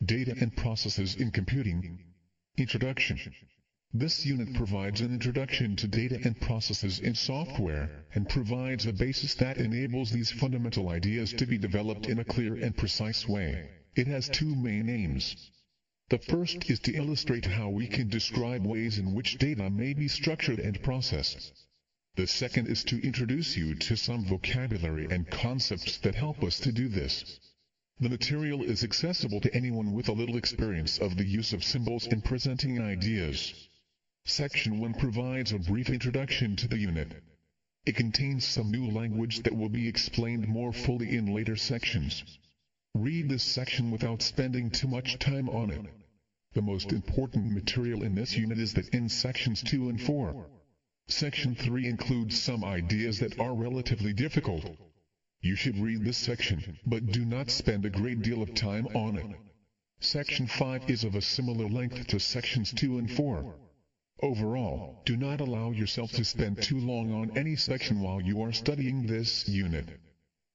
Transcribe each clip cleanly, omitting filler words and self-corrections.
Data and Processes in Computing. Introduction. This unit provides an introduction to data and processes in software, and provides a basis that enables these fundamental ideas to be developed in a clear and precise way. It has two main aims. The first is to illustrate how we can describe ways in which data may be structured and processed. The second is to introduce you to some vocabulary and concepts that help us to do this. The material is accessible to anyone with a little experience of the use of symbols in presenting ideas. Section 1 provides a brief introduction to the unit. It contains some new language that will be explained more fully in later sections. Read this section without spending too much time on it. The most important material in this unit is that in sections 2 and 4. Section 3 includes some ideas that are relatively difficult. You should read this section, but do not spend a great deal of time on it. Section 5 is of a similar length to sections 2 and 4. Overall, do not allow yourself to spend too long on any section while you are studying this unit.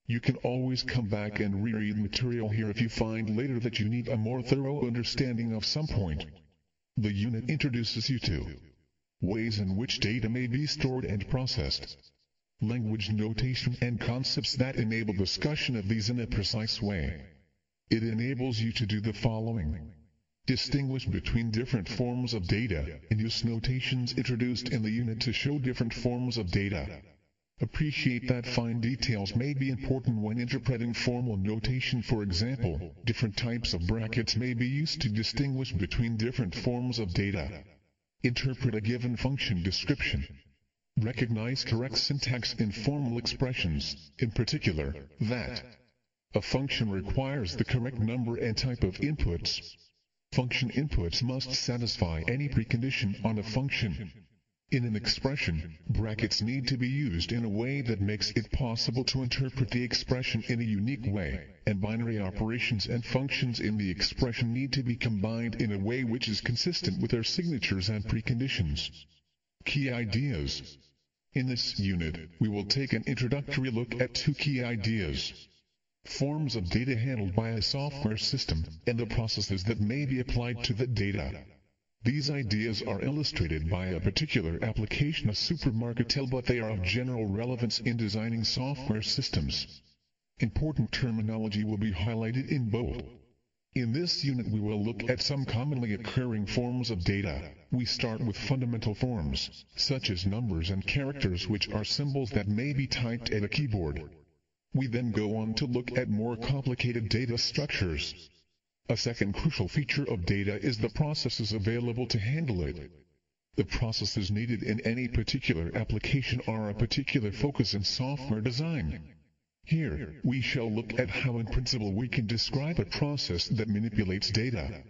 You can always come back and reread material here if you find later that you need a more thorough understanding of some point. The unit introduces you to ways in which data may be stored and processed, language notation and concepts that enable discussion of these in a precise way. It enables you to do the following. Distinguish between different forms of data, and use notations introduced in the unit to show different forms of data. Appreciate that fine details may be important when interpreting formal notation. For example, different types of brackets may be used to distinguish between different forms of data. Interpret a given function description. Recognize correct syntax in formal expressions, in particular, that a function requires the correct number and type of inputs. Function inputs must satisfy any precondition on a function. In an expression, brackets need to be used in a way that makes it possible to interpret the expression in a unique way, and binary operations and functions in the expression need to be combined in a way which is consistent with their signatures and preconditions. Key ideas. In this unit, we will take an introductory look at two key ideas: forms of data handled by a software system, and the processes that may be applied to the data. These ideas are illustrated by a particular application, a supermarket, but they are of general relevance in designing software systems. Important terminology will be highlighted in bold. In this unit we will look at some commonly occurring forms of data. We start with fundamental forms, such as numbers and characters, which are symbols that may be typed at a keyboard. We then go on to look at more complicated data structures. A second crucial feature of data is the processes available to handle it. The processes needed in any particular application are a particular focus in software design. Here, we shall look at how in principle we can describe a process that manipulates data.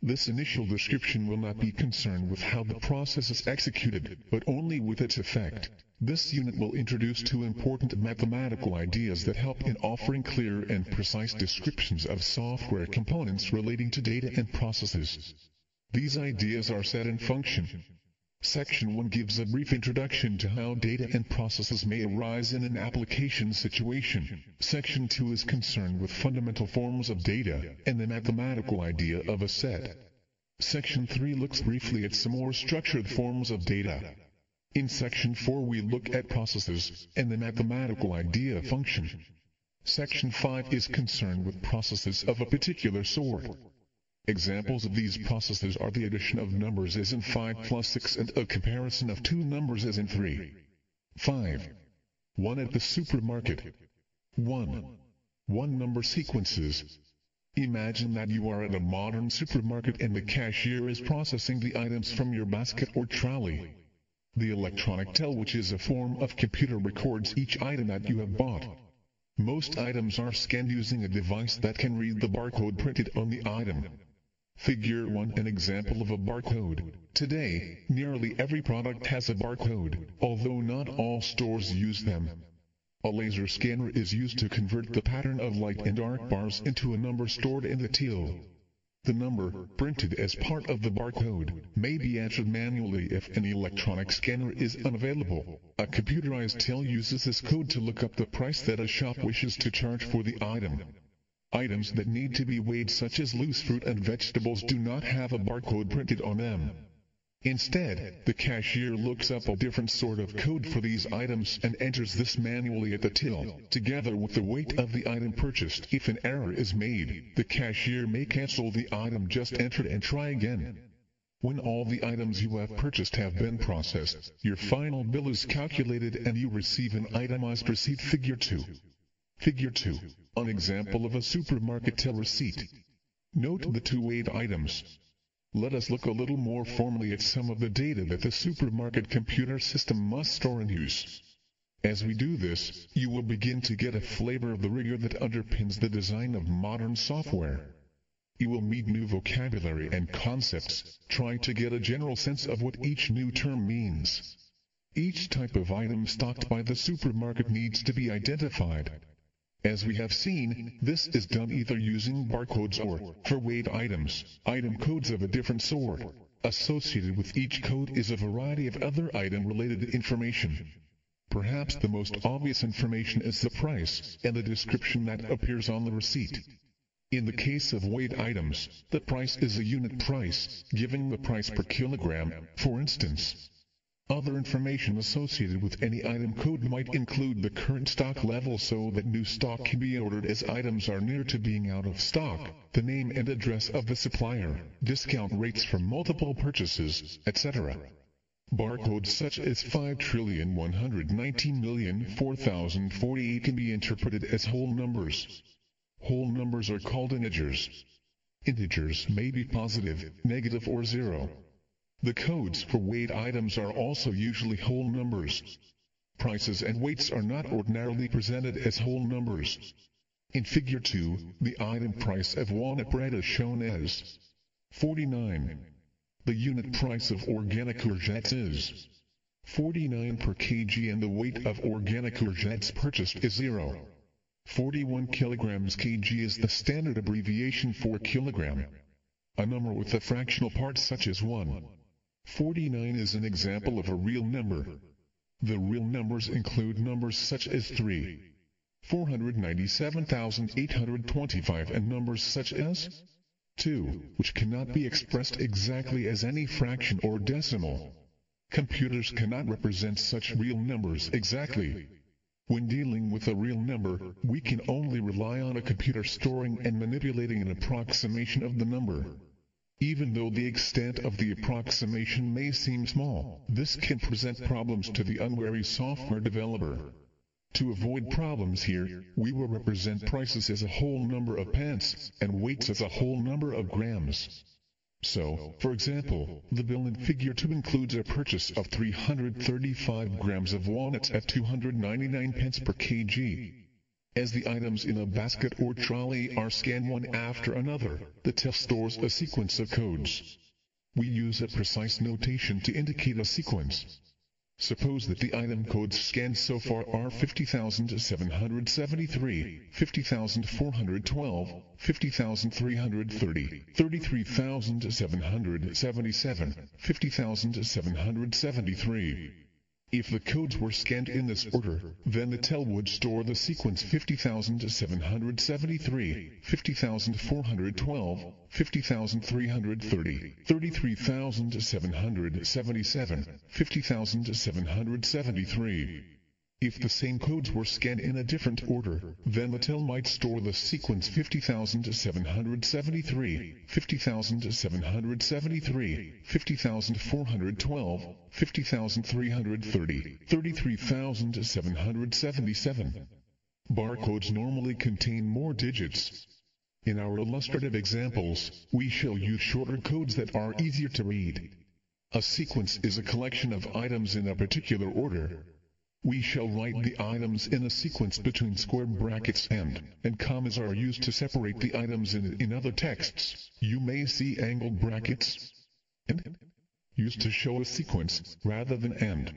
This initial description will not be concerned with how the process is executed, but only with its effect. This unit will introduce two important mathematical ideas that help in offering clear and precise descriptions of software components relating to data and processes. These ideas are set in function. Section 1 gives a brief introduction to how data and processes may arise in an application situation. Section 2 is concerned with fundamental forms of data and the mathematical idea of a set. Section 3 looks briefly at some more structured forms of data. In Section 4 we look at processes and the mathematical idea of function. Section 5 is concerned with processes of a particular sort. Examples of these processes are the addition of numbers as in 5 plus 6 and a comparison of two numbers as in 3. 5. 1 at the supermarket. 1 number sequences. Imagine that you are at a modern supermarket and the cashier is processing the items from your basket or trolley. The electronic till, which is a form of computer, records each item that you have bought. Most items are scanned using a device that can read the barcode printed on the item. Figure 1, an example of a barcode. Today, nearly every product has a barcode, although not all stores use them. A laser scanner is used to convert the pattern of light and dark bars into a number stored in the till. The number, printed as part of the barcode, may be entered manually if an electronic scanner is unavailable. A computerized till uses this code to look up the price that a shop wishes to charge for the item. Items that need to be weighed such as loose fruit and vegetables do not have a barcode printed on them. Instead, the cashier looks up a different sort of code for these items and enters this manually at the till, together with the weight of the item purchased. If an error is made, the cashier may cancel the item just entered and try again. When all the items you have purchased have been processed, your final bill is calculated and you receive an itemized receipt. Figure 2. Figure 2. An example of a supermarket till receipt. Note the two weighed items. Let us look a little more formally at some of the data that the supermarket computer system must store and use. As we do this, you will begin to get a flavor of the rigor that underpins the design of modern software. You will meet new vocabulary and concepts, try to get a general sense of what each new term means. Each type of item stocked by the supermarket needs to be identified. As we have seen, this is done either using barcodes or, for weighed items, item codes of a different sort. Associated with each code is a variety of other item-related information. Perhaps the most obvious information is the price and the description that appears on the receipt. In the case of weighed items, the price is a unit price, giving the price per kilogram, for instance. Other information associated with any item code might include the current stock level so that new stock can be ordered as items are near to being out of stock, the name and address of the supplier, discount rates for multiple purchases, etc. Barcodes such as 5,119,004,048 can be interpreted as whole numbers. Whole numbers are called integers. Integers may be positive, negative, or zero. The codes for weighed items are also usually whole numbers. Prices and weights are not ordinarily presented as whole numbers. In Figure 2, the item price of walnut bread is shown as 49. The unit price of organic courgettes is 49 per kg and the weight of organic courgettes purchased is 0. 41 kilograms kg is the standard abbreviation for kilogram. A number with a fractional part such as 1. 49 is an example of a real number. The real numbers include numbers such as 3, 497,825 and numbers such as 2, which cannot be expressed exactly as any fraction or decimal. Computers cannot represent such real numbers exactly. When dealing with a real number, we can only rely on a computer storing and manipulating an approximation of the number. Even though the extent of the approximation may seem small, this can present problems to the unwary software developer. To avoid problems here, we will represent prices as a whole number of pence, and weights as a whole number of grams. So, for example, the bill in Figure 2 includes a purchase of 335 grams of walnuts at 299 pence per kg. As the items in a basket or trolley are scanned one after another, the till stores a sequence of codes. We use a precise notation to indicate a sequence. Suppose that the item codes scanned so far are 50,773, 50,412, 50,330, 33,777, 50,773. If the codes were scanned in this order, then the till would store the sequence 50,773, 50,412, 50,330, 33,777, 50,773. If the same codes were scanned in a different order, then the till might store the sequence 50,773, 50,773, 50,412, 50,330, 33,777. Barcodes normally contain more digits. In our illustrative examples, we shall use shorter codes that are easier to read. A sequence is a collection of items in a particular order. We shall write the items in a sequence between square brackets and commas are used to separate the items in other texts. You may see angled brackets and used to show a sequence rather than and.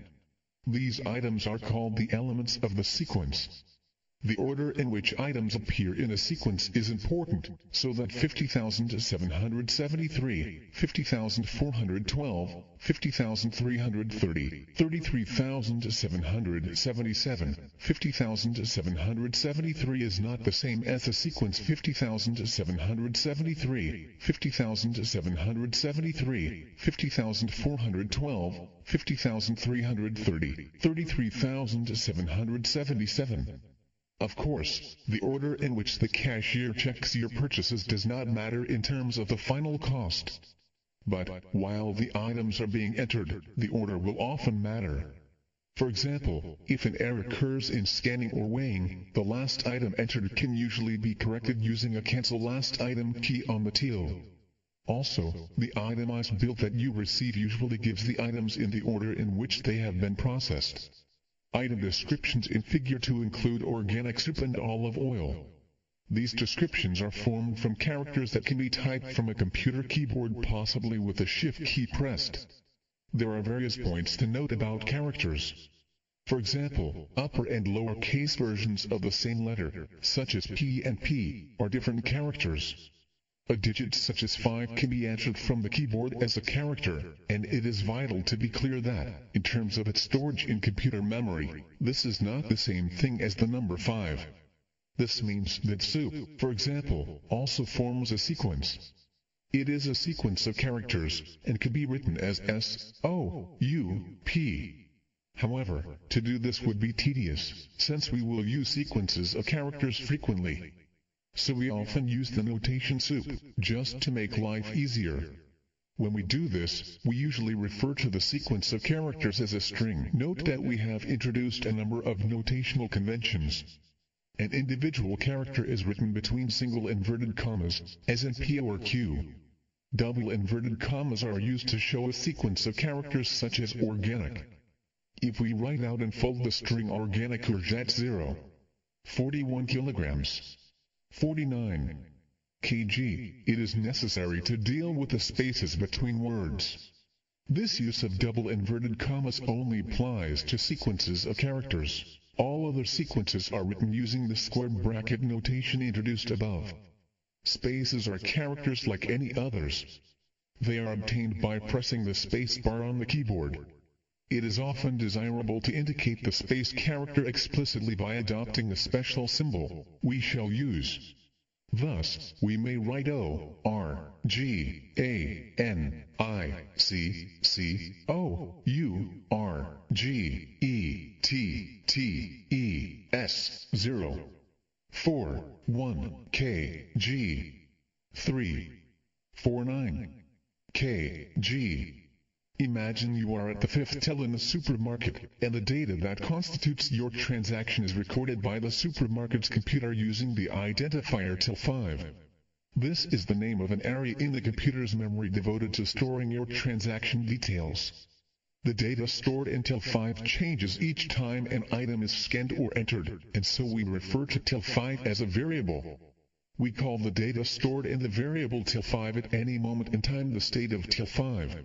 These items are called the elements of the sequence. The order in which items appear in a sequence is important, so that 50,773, 50,412, 50,330, 33,777, 50,773 is not the same as the sequence 50,773, 50,773, 50,412, 50,330, 33,777. Of course, the order in which the cashier checks your purchases does not matter in terms of the final cost. But, while the items are being entered, the order will often matter. For example, if an error occurs in scanning or weighing, the last item entered can usually be corrected using a cancel last item key on the till. Also, the itemized bill that you receive usually gives the items in the order in which they have been processed. Item descriptions in Figure 2 include organic soup and olive oil. These descriptions are formed from characters that can be typed from a computer keyboard, possibly with the Shift key pressed. There are various points to note about characters. For example, upper and lower case versions of the same letter, such as P and P, are different characters. A digit such as 5 can be entered from the keyboard as a character, and it is vital to be clear that, in terms of its storage in computer memory, this is not the same thing as the number 5. This means that soup, for example, also forms a sequence. It is a sequence of characters, and can be written as S-O-U-P. However, to do this would be tedious, since we will use sequences of characters frequently. So we often use the notation soup, just to make life easier. When we do this, we usually refer to the sequence of characters as a string. Note that we have introduced a number of notational conventions. An individual character is written between single inverted commas, as in P or Q. Double inverted commas are used to show a sequence of characters such as organic. If we write out in full the string organic courgette 0, 41 kilograms, 49 kg, it is necessary to deal with the spaces between words. This use of double inverted commas only applies to sequences of characters. All other sequences are written using the square bracket notation introduced above. Spaces are characters like any others. They are obtained by pressing the space bar on the keyboard. It is often desirable to indicate the space character explicitly by adopting a special symbol we shall use. Thus, we may write O, R, G, A, N, I, C, C, O, U, R, G, E, T, T, E, S, 0, 4, 1, K, G, 3, 4, 9, K, G. Imagine you are at the fifth till in the supermarket, and the data that constitutes your transaction is recorded by the supermarket's computer using the identifier till 5. This is the name of an area in the computer's memory devoted to storing your transaction details. The data stored in till 5 changes each time an item is scanned or entered, and so we refer to till 5 as a variable. We call the data stored in the variable till 5 at any moment in time the state of till 5.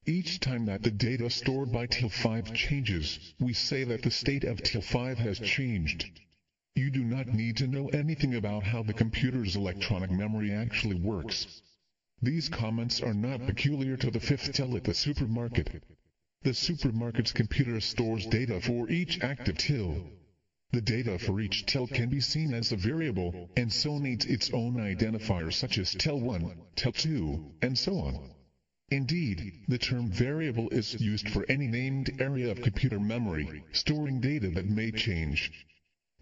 Each time that the data stored by till 5 changes, we say that the state of till 5 has changed. You do not need to know anything about how the computer's electronic memory actually works. These comments are not peculiar to the fifth till at the supermarket. The supermarket's computer stores data for each active till. The data for each till can be seen as a variable, and so needs its own identifier such as till 1, till 2, and so on. Indeed, the term variable is used for any named area of computer memory, storing data that may change.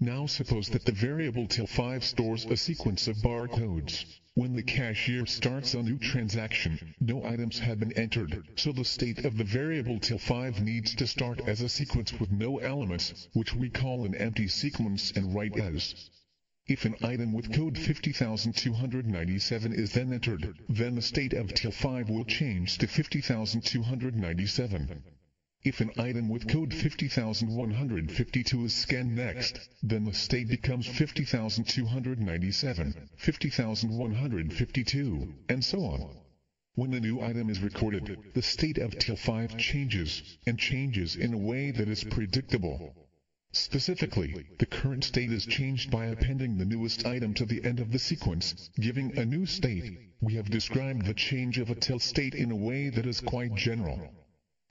Now suppose that the variable till 5 stores a sequence of barcodes. When the cashier starts a new transaction, no items have been entered, so the state of the variable till 5 needs to start as a sequence with no elements, which we call an empty sequence and write as. If an item with code 50,297 is then entered, then the state of till 5 will change to 50,297. If an item with code 50,152 is scanned next, then the state becomes 50,297, 50,152, and so on. When a new item is recorded, the state of till 5 changes, and changes in a way that is predictable. Specifically, the current state is changed by appending the newest item to the end of the sequence, giving a new state. We have described the change of a till state in a way that is quite general.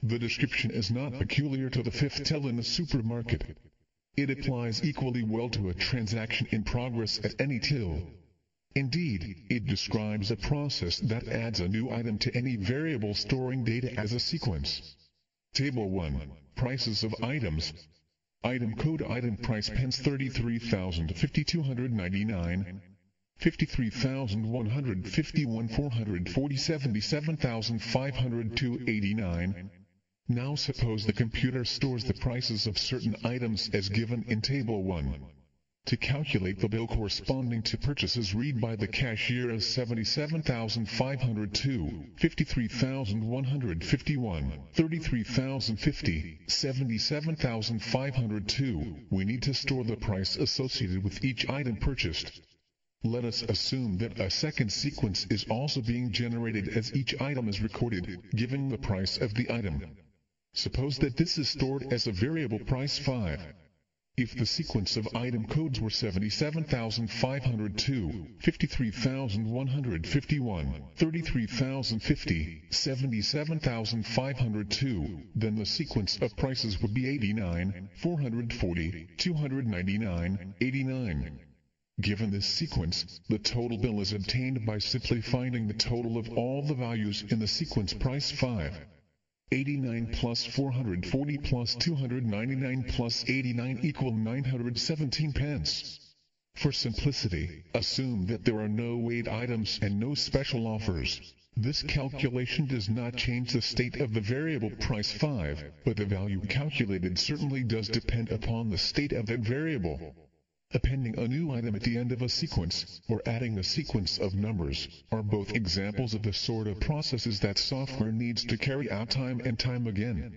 The description is not peculiar to the fifth till in the supermarket. It applies equally well to a transaction in progress at any till. Indeed, it describes a process that adds a new item to any variable storing data as a sequence. Table 1. Prices of items. Item code item price pence 33,050,299, 53,151 440 77,502 Now suppose the computer stores the prices of certain items as given in Table 1. To calculate the bill corresponding to purchases read by the cashier as 77,502, 53,151, 33,050, 77,502, we need to store the price associated with each item purchased. Let us assume that a second sequence is also being generated as each item is recorded, giving the price of the item. Suppose that this is stored as a variable price 5. If the sequence of item codes were 77,502, 53,151, 33,050, 77,502, then the sequence of prices would be 89, 440, 299, 89. Given this sequence, the total bill is obtained by simply finding the total of all the values in the sequence price 5. 89 plus 440 plus 299 plus 89 equal 917 pence. For simplicity, assume that there are no weighed items and no special offers. This calculation does not change the state of the variable price 5, but the value calculated certainly does depend upon the state of that variable. Appending a new item at the end of a sequence, or adding a sequence of numbers, are both examples of the sort of processes that software needs to carry out time and time again.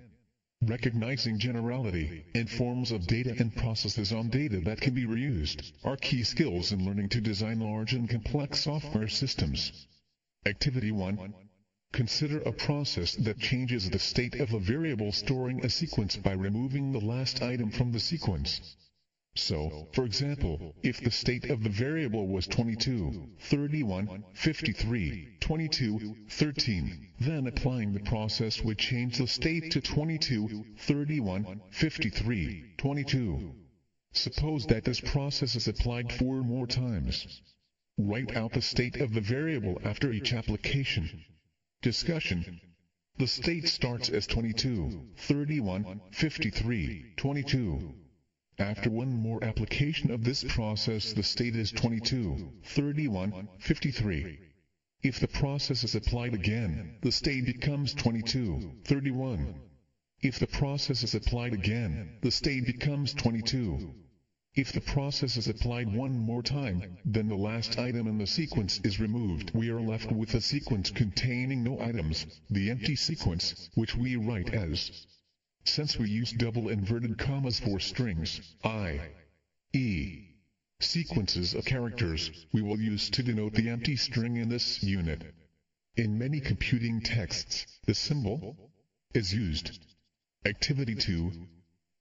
Recognizing generality, and forms of data and processes on data that can be reused, are key skills in learning to design large and complex software systems. Activity 1. Consider a process that changes the state of a variable storing a sequence by removing the last item from the sequence. So, for example, if the state of the variable was 22, 31, 53, 22, 13, then applying the process would change the state to 22, 31, 53, 22. Suppose that this process is applied 4 more times. Write out the state of the variable after each application. Discussion. The state starts as 22, 31, 53, 22. After one more application of this process, the state is 22, 31, 53. If the process is applied again, the state becomes 22, 31. If the process is applied again, the state becomes 22. If the process is applied one more time, then the last item in the sequence is removed. We are left with a sequence containing no items, the empty sequence, which we write as. Since we use double inverted commas for strings, i.e. sequences of characters, we will use to denote the empty string in this unit. In many computing texts, the symbol is used. Activity 2.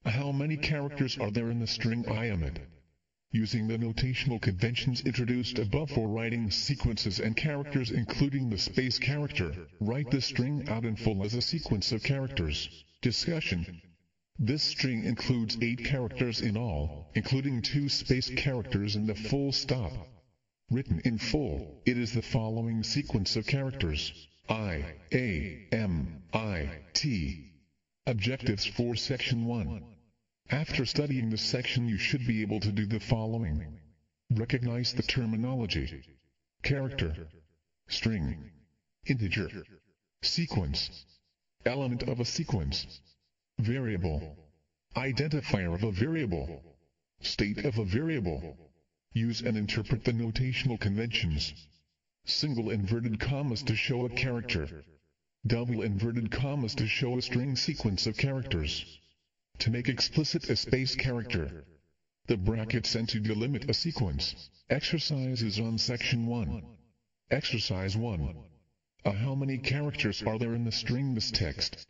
How many characters are there in the string IMID? Using the notational conventions introduced above for writing sequences and characters including the space character, write the string out in full as a sequence of characters. Discussion. This string includes 8 characters in all, including 2 space characters and the full stop. Written in full, it is the following sequence of characters. I, A, M, I, T. Objectives for Section 1. After studying this section you should be able to do the following. Recognize the terminology. Character. String. Integer. Sequence. Element of a sequence. Variable. Identifier of a variable. State of a variable. Use and interpret the notational conventions. Single inverted commas to show a character. Double inverted commas to show a string sequence of characters. To make explicit a space character. The brackets and to delimit a sequence. Exercises on Section 1. Exercise 1. How many characters are there in the string this text?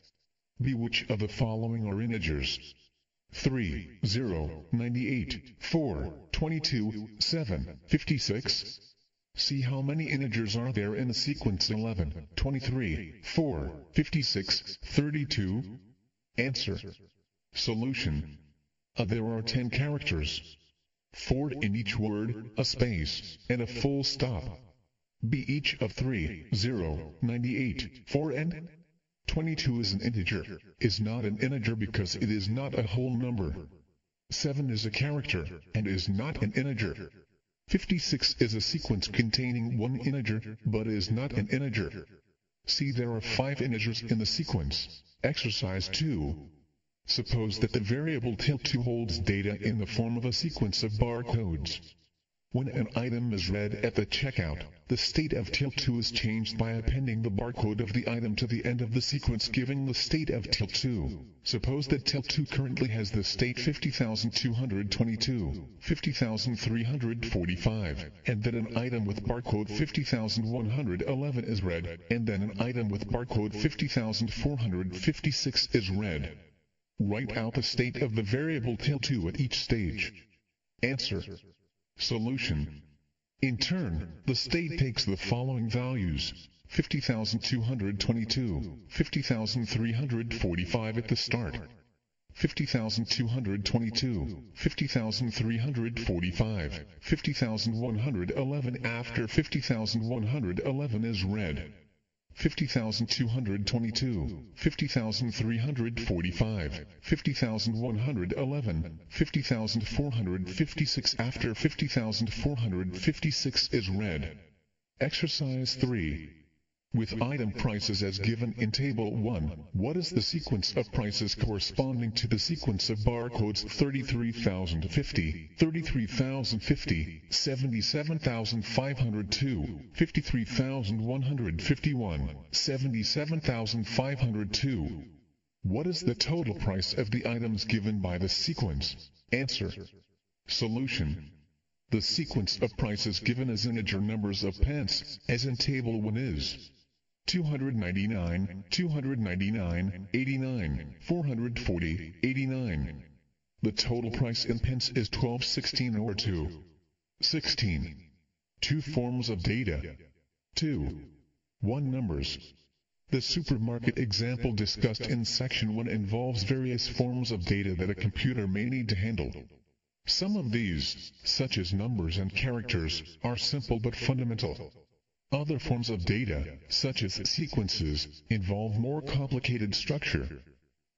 B. Which of the following are integers? 3, 0, 98, 4, 22, 7, 56. See how many integers are there in the sequence 11, 23, 4, 56, 32? Answer. Solution. There are 10 characters. 4 in each word, a space, and a full stop. B each of 3, 0, 98, 4 and 22 is an integer, is not an integer because it is not a whole number. 7 is a character, and is not an integer. 56 is a sequence containing one integer, but is not an integer. See, there are 5 integers in the sequence. Exercise 2. Suppose that the variable till2 holds data in the form of a sequence of barcodes. When an item is read at the checkout, the state of till2 is changed by appending the barcode of the item to the end of the sequence, giving the state of till2. Suppose that till2 currently has the state 50,222, 50,345, and that an item with barcode 50,111 is read, and then an item with barcode 50,456 is read. Write out the state of the variable till2 at each stage. Answer. Solution. In turn, the state takes the following values: 50,222, 50,345 at the start, 50,222, 50,345, 50,111 after 50,111 is read. 50,222, 50,345, 50,111, 50,456 after 50,456 is read. Exercise 3. With item prices as given in Table 1, what is the sequence of prices corresponding to the sequence of barcodes 33,050, 33,050, 77,502, 53,151, 77,502? What is the total price of the items given by the sequence? Answer. Solution. The sequence of prices given as integer numbers of pence, as in Table 1 is 299, 299, 89, 440, 89. The total price in pence is 12.16 or 2.16. 2 forms of data. 2. 1 numbers. The supermarket example discussed in Section 1 involves various forms of data that a computer may need to handle. Some of these, such as numbers and characters, are simple but fundamental. Other forms of data, such as sequences, involve more complicated structure.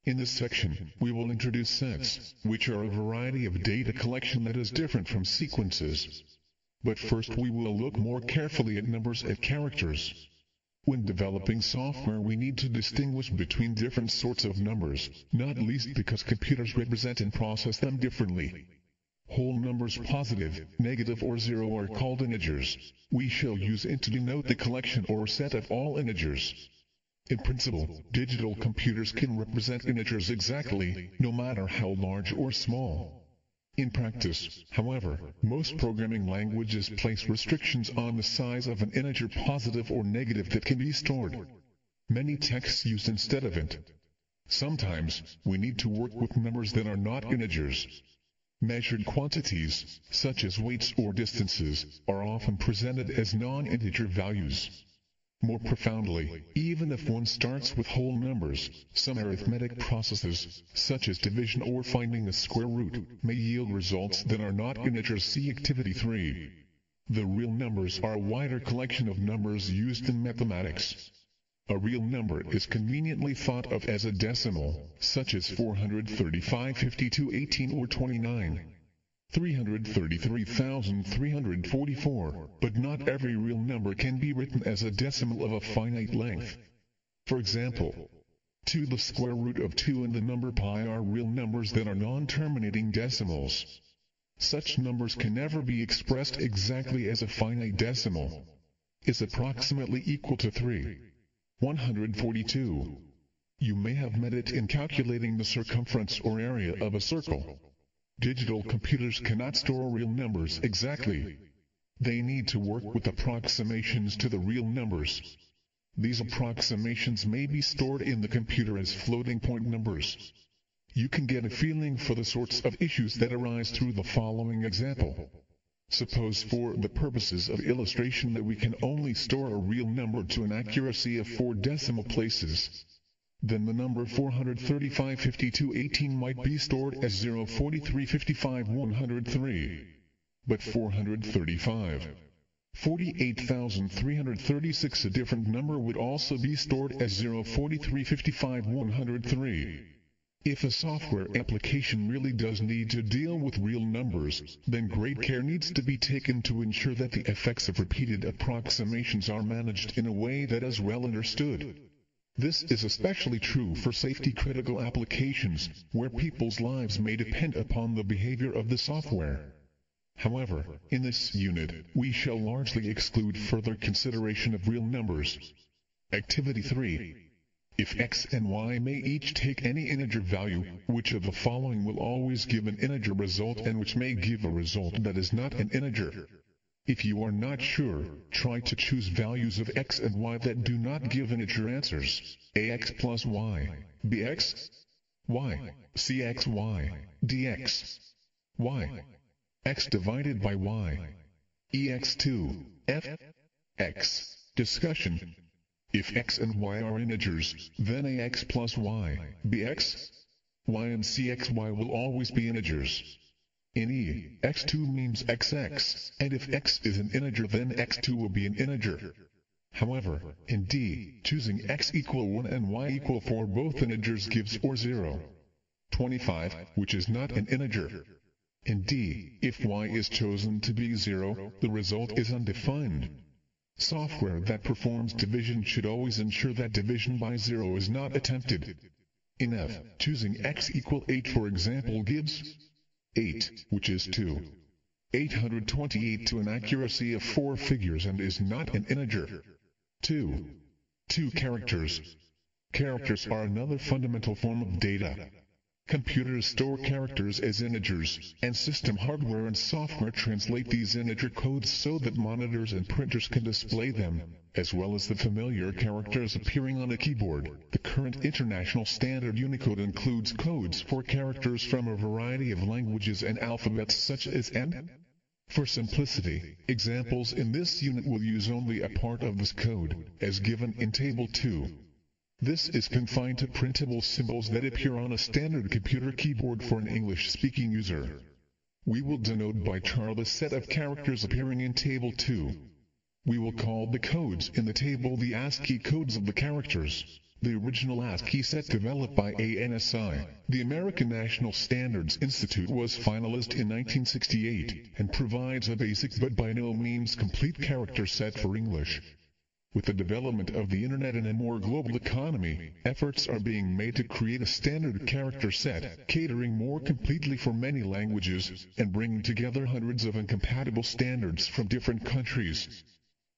In this section, we will introduce sets, which are a variety of data collection that is different from sequences. But first we will look more carefully at numbers and characters. When developing software, we need to distinguish between different sorts of numbers, not least because computers represent and process them differently. Whole numbers positive, negative or zero are called integers. We shall use int to denote the collection or set of all integers. In principle, digital computers can represent integers exactly, no matter how large or small. In practice, however, most programming languages place restrictions on the size of an integer positive or negative that can be stored. Many texts used instead of int. Sometimes, we need to work with numbers that are not integers. Measured quantities, such as weights or distances, are often presented as non-integer values. More profoundly, even if one starts with whole numbers, some arithmetic processes, such as division or finding the square root, may yield results that are not integers. See Activity 3. The real numbers are a wider collection of numbers used in mathematics. A real number is conveniently thought of as a decimal, such as 435, 52, 18 or 29. 333,344, but not every real number can be written as a decimal of a finite length. For example, 2 the square root of 2 and the number pi are real numbers that are non-terminating decimals. Such numbers can never be expressed exactly as a finite decimal. Is approximately equal to 3.142. You may have met it in calculating the circumference or area of a circle. Digital computers cannot store real numbers exactly. They need to work with approximations to the real numbers. These approximations may be stored in the computer as floating point numbers. You can get a feeling for the sorts of issues that arise through the following example. Suppose for the purposes of illustration that we can only store a real number to an accuracy of 4 decimal places. Then the number 4355218 might be stored as 04355 But 448,336, a different number, would also be stored as 04355 If a software application really does need to deal with real numbers, then great care needs to be taken to ensure that the effects of repeated approximations are managed in a way that is well understood. This is especially true for safety-critical applications, where people's lives may depend upon the behavior of the software. However, in this unit, we shall largely exclude further consideration of real numbers. Activity 3. If x and y may each take any integer value, which of the following will always give an integer result and which may give a result that is not an integer? If you are not sure, try to choose values of x and y that do not give integer answers. Ax plus y, bx, y, cxy, dx, y, x divided by y, ex2, f, x. Discussion. If x and y are integers, then ax plus y, bx, y and cxy will always be integers. In E, x2 means xx, and if x is an integer then x2 will be an integer. However, in D, choosing x equal 1 and y equal 4 both integers gives or 0. 25, which is not an integer. In D, if y is chosen to be 0, the result is undefined. Software that performs division should always ensure that division by 0 is not attempted. In F, choosing x equal 8 for example gives 8, which is 2. 828 to an accuracy of 4 figures and is not an integer. 2. 2 characters. Characters are another fundamental form of data. Computers store characters as integers, and system hardware and software translate these integer codes so that monitors and printers can display them, as well as the familiar characters appearing on a keyboard. The current international standard Unicode includes codes for characters from a variety of languages and alphabets such as N. For simplicity, examples in this unit will use only a part of this code, as given in Table 2. This is confined to printable symbols that appear on a standard computer keyboard for an English-speaking user. We will denote by char the set of characters appearing in Table 2. We will call the codes in the table the ASCII codes of the characters. The original ASCII set developed by ASCII, the American National Standards Institute, was finalized in 1968 and provides a basic but by no means complete character set for English. With the development of the Internet and a more global economy, efforts are being made to create a standard character set, catering more completely for many languages, and bringing together hundreds of incompatible standards from different countries.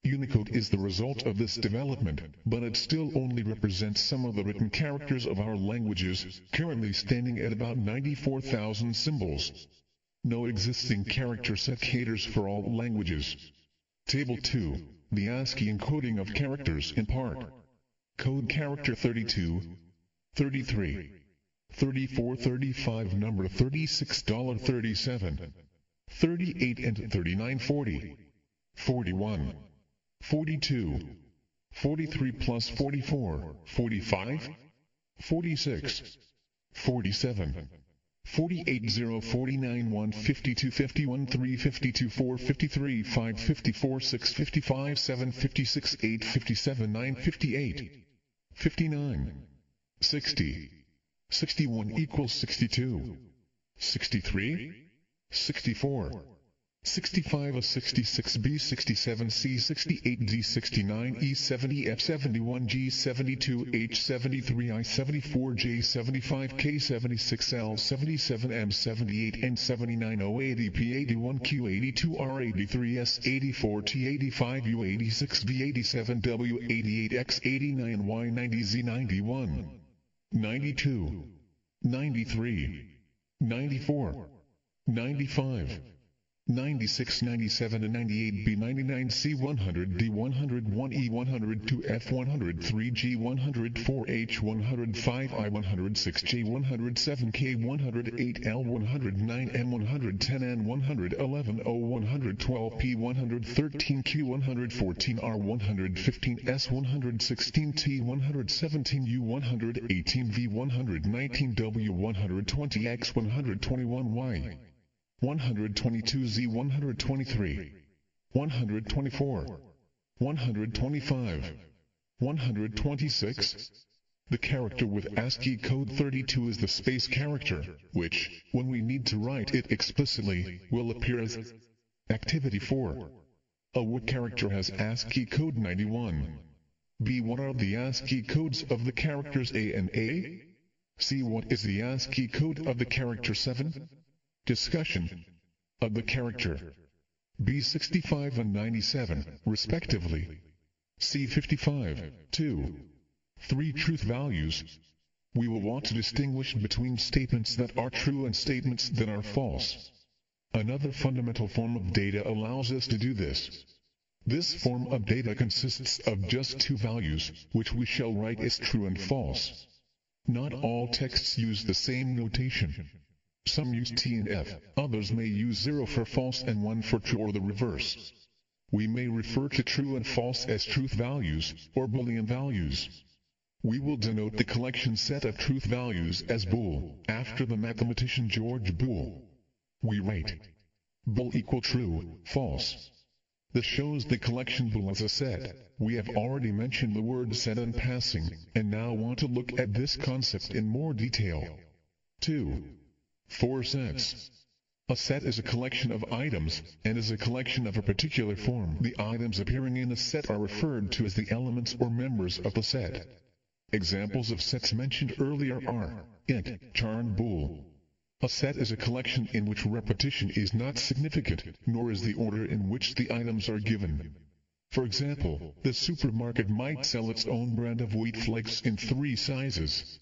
Unicode is the result of this development, but it still only represents some of the written characters of our languages, currently standing at about 94,000 symbols. No existing character set caters for all languages. Table 2. The ASCII encoding of characters in part. Code character 32, 33, 34, 35, number $36, 37, 38 and 39, 40, 41, 42, 43 plus 44, 45, 46, 47, 48 0 49 1 52 51 3 52 4 53 5 54 6 55 7 56 8 57 9 58 59 60 61 equals 62 63 64 65 A 66 B 67 C 68 D 69 E 70 F 71 G 72 H 73 I 74 J 75 K 76 L 77 M 78 N 79 O 80 P 81 Q 82 R 83 S 84 T 85 U 86 V 87 W 88 X 89 Y 90 Z 91 92 93 94 95 96, 97 and 98B, 99C, 100D, 101E, 102F, 103G, 104H, 105I, 106J, 107K, 108L, 109M, 110N, 111O, 112P, 113Q, 114R, 115S, 116T, 117U, 118V, 119W, 120X, 121Y. 122Z, 123, 124, 125, 126. The character with ASCII code 32 is the space character, which, when we need to write it explicitly, will appear as Activity 4. A word character has ASCII code 91. B. What are the ASCII codes of the characters A and A? C. What is the ASCII code of the character 7? Discussion of the character B 65 and 97, respectively. C 55, 2, 3 truth values. We will want to distinguish between statements that are true and statements that are false. Another fundamental form of data allows us to do this. This form of data consists of just 2 values, which we shall write as true and false. Not all texts use the same notation. Some use T and F, others may use 0 for false and 1 for true or the reverse. We may refer to true and false as truth values, or Boolean values. We will denote the collection set of truth values as bool, after the mathematician George Boole. We write bool equal true, false. This shows the collection bool as a set. We have already mentioned the word set in passing, and now want to look at this concept in more detail. 2. 4 sets. A set is a collection of items, and is a collection of a particular form. The items appearing in a set are referred to as the elements or members of the set. Examples of sets mentioned earlier are int, char and bool. A set is a collection in which repetition is not significant, nor is the order in which the items are given. For example, the supermarket might sell its own brand of wheat flakes in 3 sizes: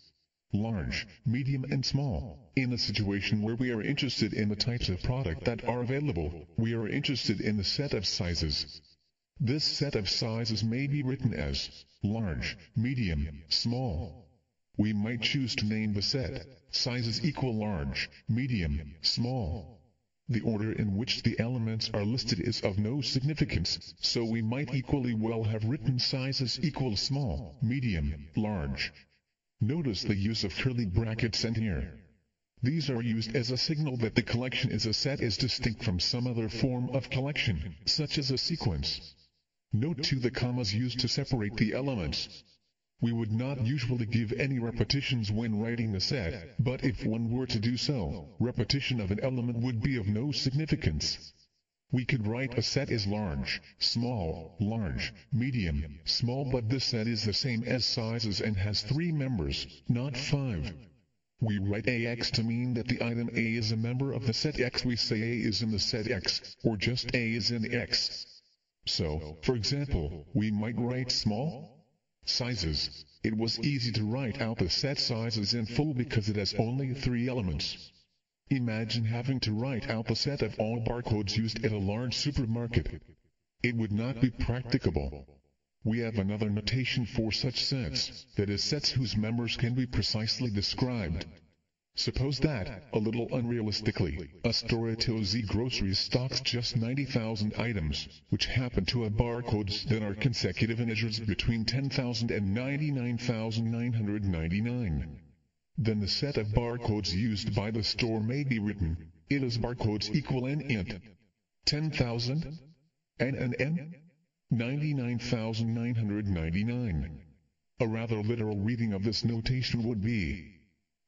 large, medium and small. In a situation where we are interested in the types of product that are available, we are interested in the set of sizes. This set of sizes may be written as large, medium, small. We might choose to name the set sizes equal large, medium, small. The order in which the elements are listed is of no significance, so we might equally well have written sizes equal small, medium, large. Notice the use of curly brackets and here. These are used as a signal that the collection is a set is distinct from some other form of collection, such as a sequence. Note too the commas used to separate the elements. We would not usually give any repetitions when writing a set, but if one were to do so, repetition of an element would be of no significance. We could write a set as large, small, large, medium, small, but this set is the same as sizes and has 3 members, not 5. We write AX to mean that the item A is a member of the set X. We say A is in the set X, or just A is in X. So, for example, we might write small sizes. It was easy to write out the set sizes in full because it has only 3 elements. Imagine having to write out the set of all barcodes used at a large supermarket. It would not be practicable. We have another notation for such sets, that is sets whose members can be precisely described. Suppose that, a little unrealistically, a store at OZ Groceries stocks just 90,000 items, which happen to have barcodes that are consecutive integers between 10,000 and 99,999. Then the set of barcodes used by the store may be written, it is barcodes equal n int 10,000 and an n 99,999. A rather literal reading of this notation would be,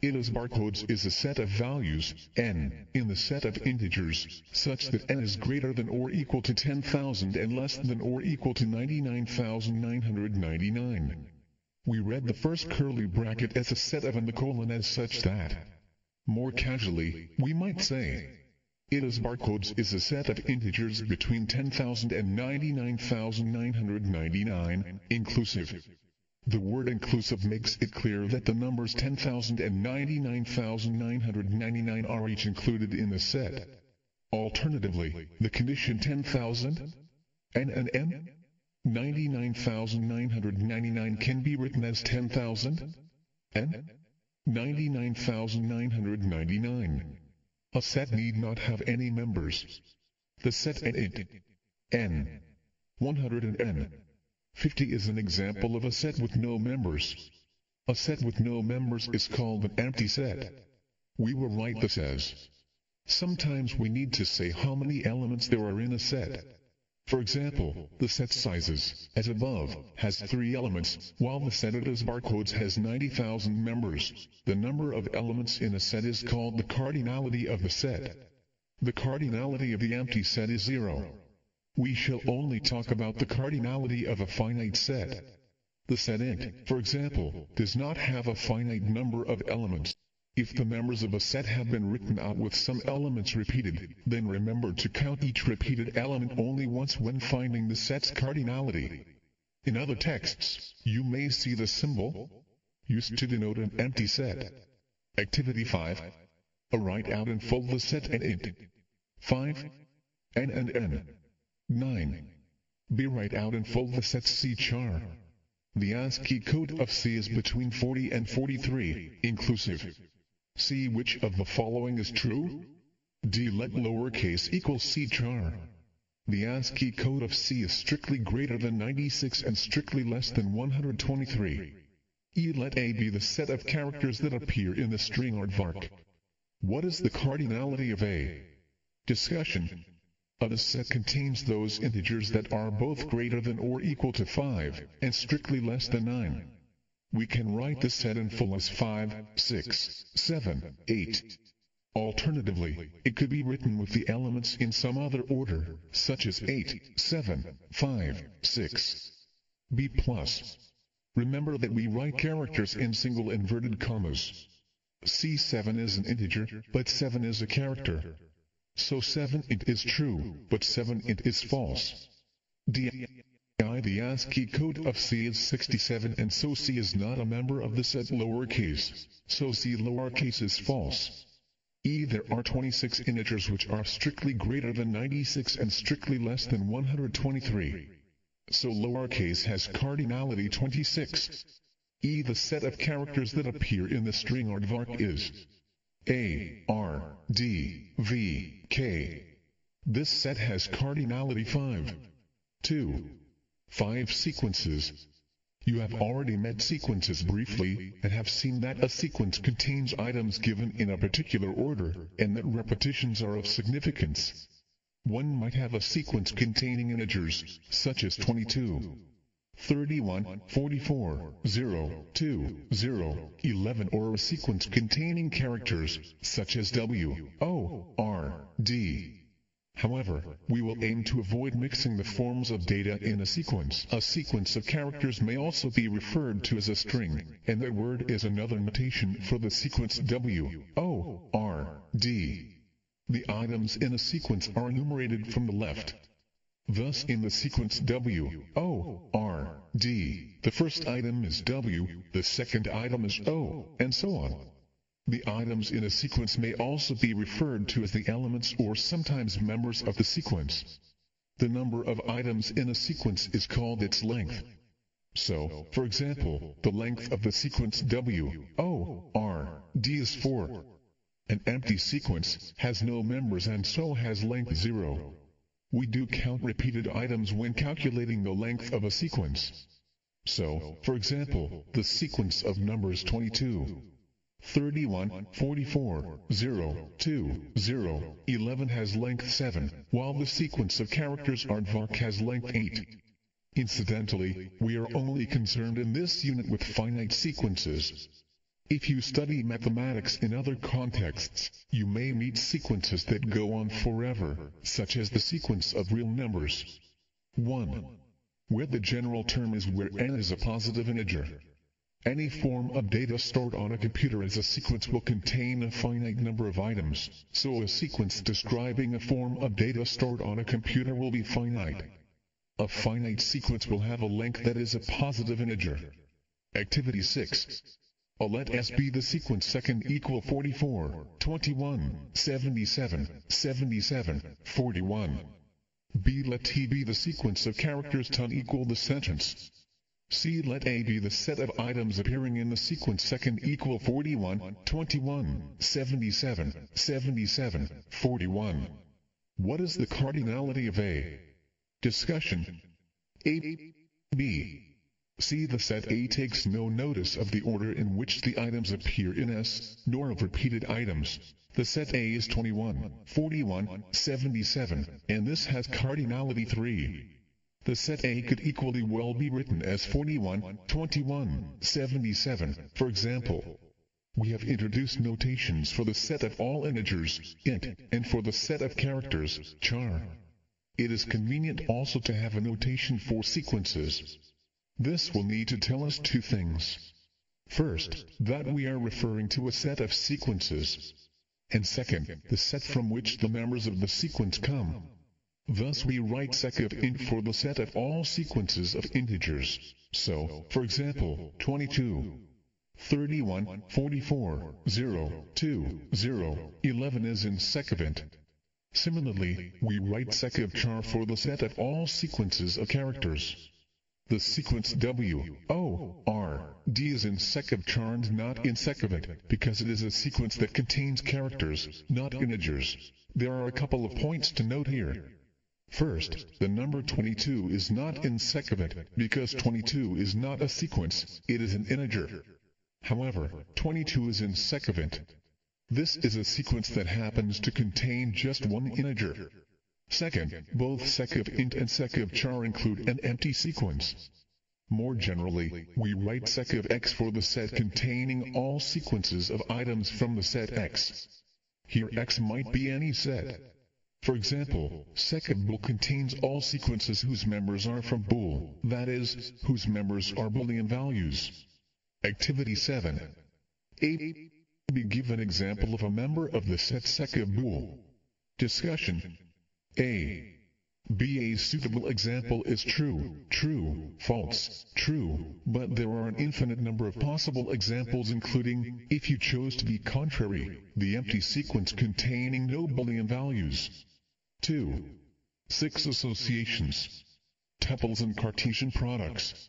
it is barcodes is a set of values, n, in the set of integers, such that n is greater than or equal to 10,000 and less than or equal to 99,999. We read the first curly bracket as a set of and the colon as such that, more casually, we might say, it is barcodes is a set of integers between 10,000 and 99,999, inclusive. The word inclusive makes it clear that the numbers 10,000 and 99,999 are each included in the set. Alternatively, the condition 10,000 n 99,999 can be written as 10,000 n 99,999. A set need not have any members. The set n 100 and n 50 is an example of a set with no members. A set with no members is called an empty set. We will write this as. Sometimes we need to say how many elements there are in a set. For example, the set sizes, as above, has 3 elements, while the set it as barcodes has 90,000 members. The number of elements in a set is called the cardinality of the set. The cardinality of the empty set is 0. We shall only talk about the cardinality of a finite set. The set int, for example, does not have a finite number of elements. If the members of a set have been written out with some elements repeated, then remember to count each repeated element only once when finding the set's cardinality. In other texts, you may see the symbol used to denote an empty set. Activity 5. Write out in full the set and int. 5. N and n. 9. B. Write out in full the set C char. The ASCII code of C is between 40 and 43, inclusive. See which of the following is true. D. Let lowercase equals C char. The ASCII code of C is strictly greater than 96 and strictly less than 123. E. Let A be the set of characters that appear in the string aardvark. What is the cardinality of A? Discussion. A set contains those integers that are both greater than or equal to 5, and strictly less than 9. We can write the set in full as 5, 6, 7, 8. Alternatively, it could be written with the elements in some other order, such as 8, 7, 5, 6. B+. Remember that we write characters in single inverted commas. C7 is an integer, but 7 is a character. So 7 int is true, but 7 int is false. D. The ASCII code of C is 67 and so C is not a member of the set lowercase, so C lowercase is false. E. There are 26 integers which are strictly greater than 96 and strictly less than 123. So lowercase has cardinality 26. E. The set of characters that appear in the string aardvark is A, R, D, V, K. This set has cardinality 5. 2. 5 sequences. You have already met sequences briefly, and have seen that a sequence contains items given in a particular order, and that repetitions are of significance. One might have a sequence containing integers, such as 22, 31, 44, 0, 2, 0, 11, or a sequence containing characters, such as W, O, R, D. However, we will aim to avoid mixing the forms of data in a sequence. A sequence of characters may also be referred to as a string, and that word is another notation for the sequence W, O, R, D. The items in a sequence are enumerated from the left. Thus in the sequence W, O, R, D, the first item is W, the second item is O, and so on. The items in a sequence may also be referred to as the elements or sometimes members of the sequence. The number of items in a sequence is called its length. So, for example, the length of the sequence W, O, R, D is 4. An empty sequence has no members and so has length 0. We do count repeated items when calculating the length of a sequence. So, for example, the sequence of numbers 22, 31, 44, 0, 2, 0, 11 has length 7, while the sequence of characters aardvark has length 8. Incidentally, we are only concerned in this unit with finite sequences. If you study mathematics in other contexts, you may meet sequences that go on forever, such as the sequence of real numbers. 1. Where the general term is where n is a positive integer. Any form of data stored on a computer as a sequence will contain a finite number of items, so a sequence describing a form of data stored on a computer will be finite. A finite sequence will have a length that is a positive integer. Activity 6. Let S be the sequence second equal 44, 21, 77, 77, 41. B let T be the sequence of characters ton equal the sentence. C let A be the set of items appearing in the sequence second equal 41, 21, 77, 77, 41. What is the cardinality of A? Discussion. A, B. C. The set A takes no notice of the order in which the items appear in S, nor of repeated items. The set A is 21, 41, 77, and this has cardinality 3. The set A could equally well be written as 41, 21, 77, for example. We have introduced notations for the set of all integers, int, and for the set of characters, char. It is convenient also to have a notation for sequences. This will need to tell us two things. First, that we are referring to a set of sequences. And second, the set from which the members of the sequence come. Thus we write sec of int for the set of all sequences of integers. So, for example, 22, 31, 44, 0, 2, 0, 11 is in sec of int. Similarly, we write sec of char for the set of all sequences of characters. The sequence W, O, R, D is in sec of char and not in sec of int, because it is a sequence that contains characters, not integers. There are a couple of points to note here. First, the number 22 is not in sec of int, because 22 is not a sequence, it is an integer. However, 22 is in sec of int. This is a sequence that happens to contain just one integer. Second, both sec of int and sec of char include an empty sequence. More generally, we write sec of x for the set containing all sequences of items from the set X. Here X might be any set. For example, sec of bool contains all sequences whose members are from bool, that is, whose members are Boolean values. Activity 7. A. Give an example of a member of the set sec of bool. Discussion. A. B. A suitable example is true, true, false, true, but there are an infinite number of possible examples including, if you chose to be contrary, the empty sequence containing no Boolean values. 2. 6 associations. Tuples and Cartesian products.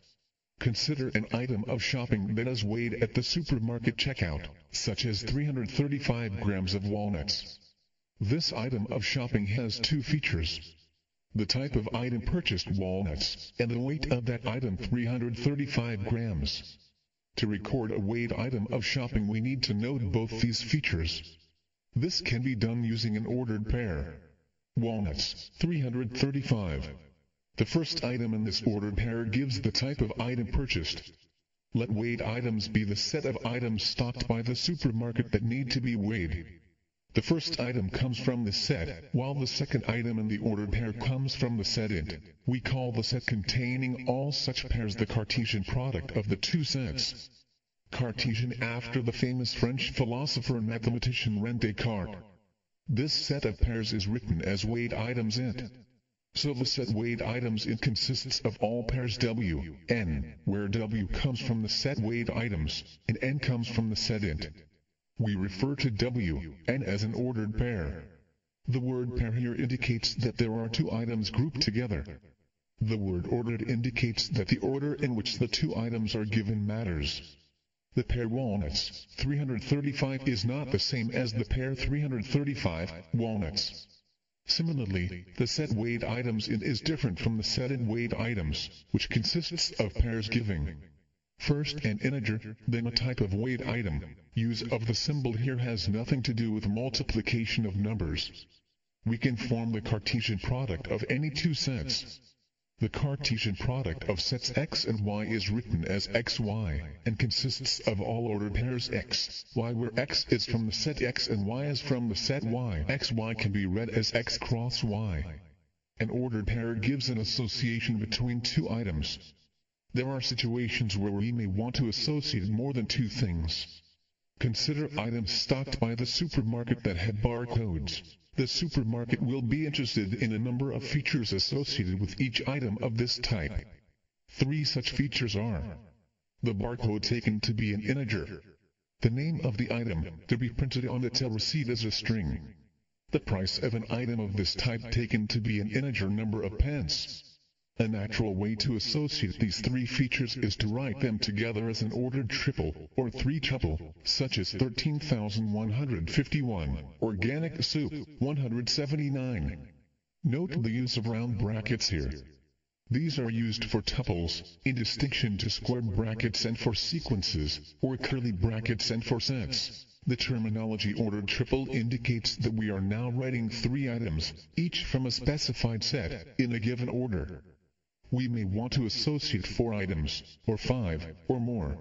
Consider an item of shopping that is weighed at the supermarket checkout, such as 335 grams of walnuts. This item of shopping has two features. The type of item purchased, walnuts, and the weight of that item, 335 grams. To record a weighed item of shopping we need to note both these features. This can be done using an ordered pair. Walnuts, 335. The first item in this ordered pair gives the type of item purchased. Let weighed items be the set of items stocked by the supermarket that need to be weighed. The first item comes from the set, while the second item in the ordered pair comes from the set int. We call the set containing all such pairs the Cartesian product of the two sets. Cartesian after the famous French philosopher and mathematician René Descartes. This set of pairs is written as weighed items int. So the set weighed items int consists of all pairs W, N, where W comes from the set weighed items, and N comes from the set int. We refer to W, N as an ordered pair. The word pair here indicates that there are two items grouped together. The word ordered indicates that the order in which the two items are given matters. The pair walnuts, 335 is not the same as the pair 335 walnuts. Similarly, the set weighed items int is different from the set int weighed items, which consists of pairs giving first an integer, then a type of weighed item. Use of the symbol here has nothing to do with multiplication of numbers. We can form the Cartesian product of any two sets. The Cartesian product of sets x and y is written as xy, and consists of all ordered pairs x, y, where x is from the set x and y is from the set y. xy can be read as x cross y. An ordered pair gives an association between two items. There are situations where we may want to associate more than two things. Consider items stocked by the supermarket that have barcodes. The supermarket will be interested in a number of features associated with each item of this type. 3 such features are: the barcode taken to be an integer, The name of the item to be printed on the till receipt is a string. The price of an item of this type taken to be an integer number of pence. A natural way to associate these three features is to write them together as an ordered triple or three-tuple, such as 13,151, organic soup, 179. Note the use of round brackets here. These are used for tuples, in distinction to squared brackets and for sequences, or curly brackets and for sets. The terminology ordered triple indicates that we are now writing three items, each from a specified set, in a given order. We may want to associate 4 items, or 5, or more.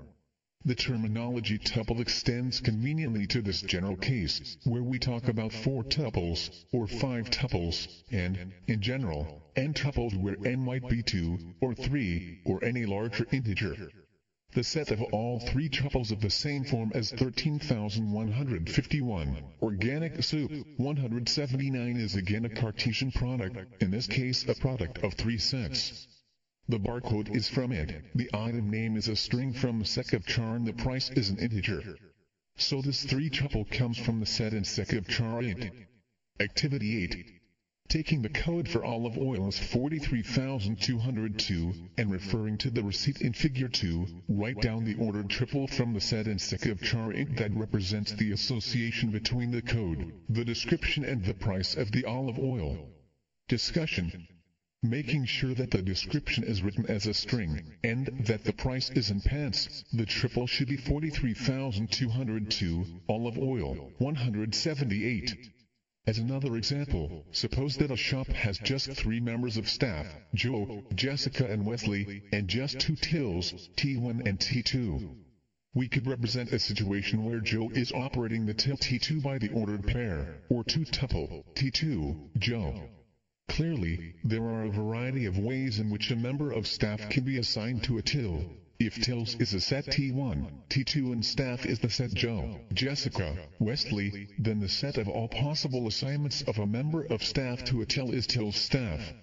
The terminology tuple extends conveniently to this general case, where we talk about 4 tuples, or 5 tuples, and, in general, n tuples where n might be 2, or 3, or any larger integer. The set of all 3 tuples of the same form as 13,151, organic soup, 179 is again a Cartesian product, in this case a product of 3 sets. The barcode is from it, the item name is a string from sec of char and the price is an integer. So this 3-tuple comes from the set in sec of char int. Activity 8. Taking the code for olive oil as 43,202 and referring to the receipt in figure 2, write down the ordered triple from the set in sec of char int that represents the association between the code, the description and the price of the olive oil. Discussion. Making sure that the description is written as a string, and that the price is in pence, the triple should be 43,202, olive oil, 178. As another example, suppose that a shop has just 3 members of staff, Joe, Jessica and Wesley, and just 2 tills, T1 and T2. We could represent a situation where Joe is operating the till T2 by the ordered pair, or 2-tuple, T2, Joe. Clearly, there are a variety of ways in which a member of staff can be assigned to a till. If tills is a set T1, T2 and staff is the set Joe, Jessica, Wesley, then the set of all possible assignments of a member of staff to a till is till staff.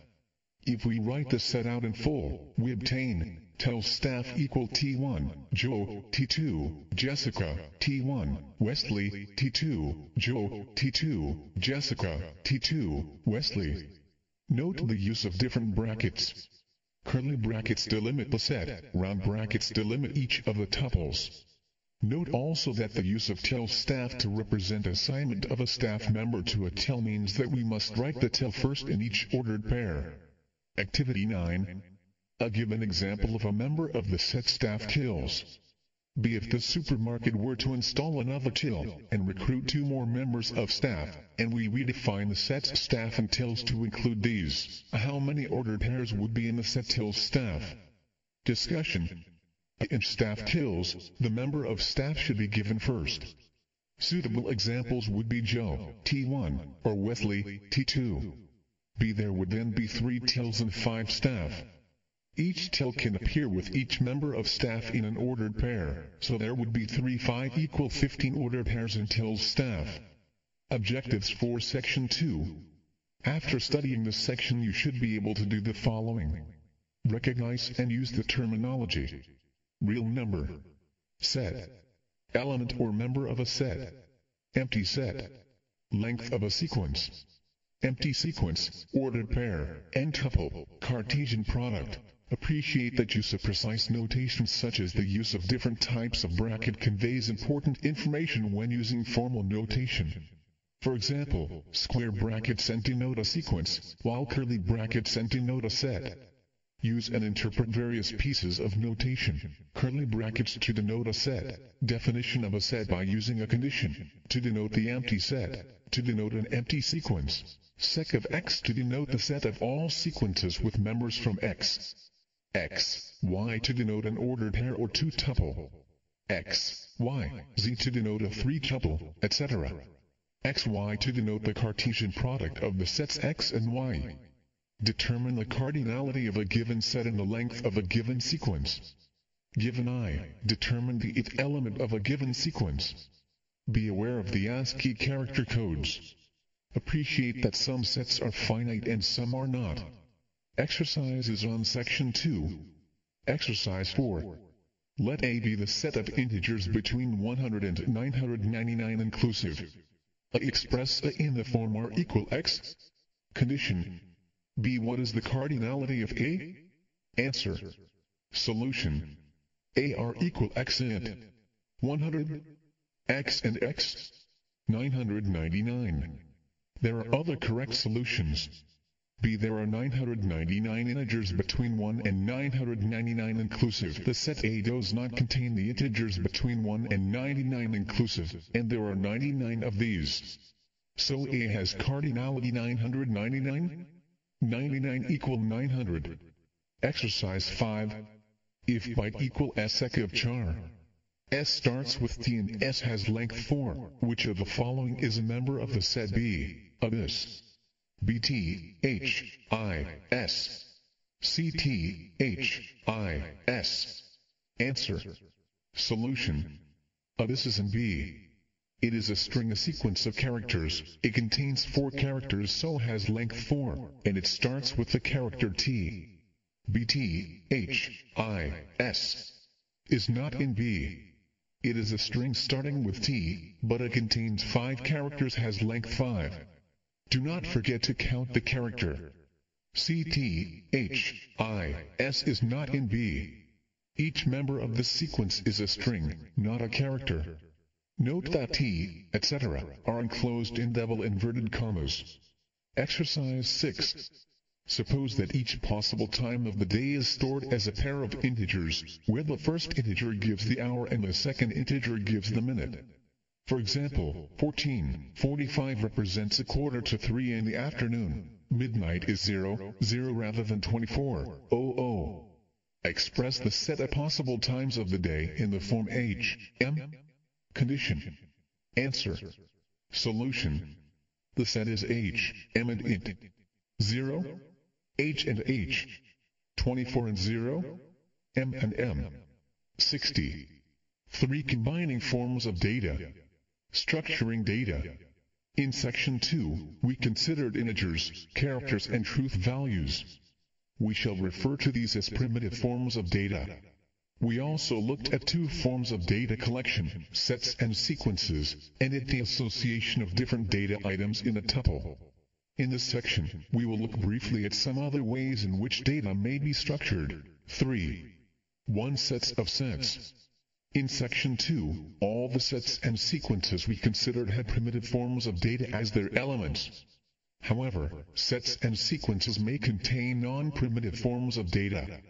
If we write the set out in full, we obtain till staff equal T1, Joe, T2, Jessica, T1, Wesley, T2, Joe, T2, Jessica, T2, Wesley. Note the use of different brackets. Curly brackets delimit the set, round brackets delimit each of the tuples. Note also that the use of till staff to represent assignment of a staff member to a till means that we must write the till first in each ordered pair. Activity 9. Give an example of a member of the set staff tills. B. If the supermarket were to install another till, and recruit 2 more members of staff, and we redefine the set's staff and tills to include these, how many ordered pairs would be in the set tills staff? Discussion. In staff tills, the member of staff should be given first. Suitable examples would be Joe, T1, or Wesley, T2. B. There would then be 3 tills and 5 staff. Each till can appear with each member of staff in an ordered pair, so there would be 3 5 equal 15 ordered pairs in tills staff. Objectives for Section 2. After studying this section you should be able to do the following. Recognize and use the terminology. Real number. Set. Element or member of a set. Empty set. Length of a sequence. Empty sequence, ordered pair, n-tuple, Cartesian product. Appreciate that use of precise notation such as the use of different types of bracket conveys important information when using formal notation. For example, square brackets denote a sequence, while curly brackets denote a set. Use and interpret various pieces of notation. Curly brackets to denote a set. Definition of a set by using a condition. To denote the empty set. To denote an empty sequence. Sec of X to denote the set of all sequences with members from X. X, Y to denote an ordered pair or 2-tuple. X, Y, Z to denote a 3-tuple, etc. X, Y to denote the Cartesian product of the sets X and Y. Determine the cardinality of a given set and the length of a given sequence. Given I, determine the ith element of a given sequence. Be aware of the ASCII character codes. Appreciate that some sets are finite and some are not. Exercises on Section 2. Exercise 4. Let A be the set of integers between 100 and 999 inclusive. Express A in the form r equal x. Condition. B. What is the cardinality of A? Answer. Solution. A r equal x int 100, x and x 999. There are other correct solutions. B. There are 999 integers between 1 and 999 inclusive. The set A does not contain the integers between 1 and 99 inclusive, and there are 99 of these. So A has cardinality 999? 99 equal 900. Exercise 5. If byte equal ASCII of char. S starts with T and S has length 4. Which of the following is a member of the set B? Abyss. BT, H, I, S. CT, H, I, S. Answer. Solution. Abyss is in B. It is a string, a sequence of characters. It contains 4 characters, so has length 4, and it starts with the character T. BT, H, I, S. is not in B. It is a string starting with T, but it contains 5 characters, has length 5. Do not forget to count the character. CT, H, I, S is not in B. Each member of this sequence is a string, not a character. Note that T, etc. are enclosed in double inverted commas. Exercise 6. Suppose that each possible time of the day is stored as a pair of integers, where the first integer gives the hour and the second integer gives the minute. For example, 14:45 represents a quarter to 3 in the afternoon. Midnight is 0, 0 rather than 24:00. Express the set of possible times of the day in the form H, M. Condition. Answer. Solution. The set is H, M and int. 0, H and H. 24 and 0, M and M. 60. 3 combining forms of data. Structuring data. In section 2, we considered integers, characters and truth values. We shall refer to these as primitive forms of data. We also looked at 2 forms of data collection, sets and sequences, and at the association of different data items in a tuple. In this section, we will look briefly at some other ways in which data may be structured. 3. 1. Sets of sets. In section 2, all the sets and sequences we considered had primitive forms of data as their elements. However, sets and sequences may contain non-primitive forms of data.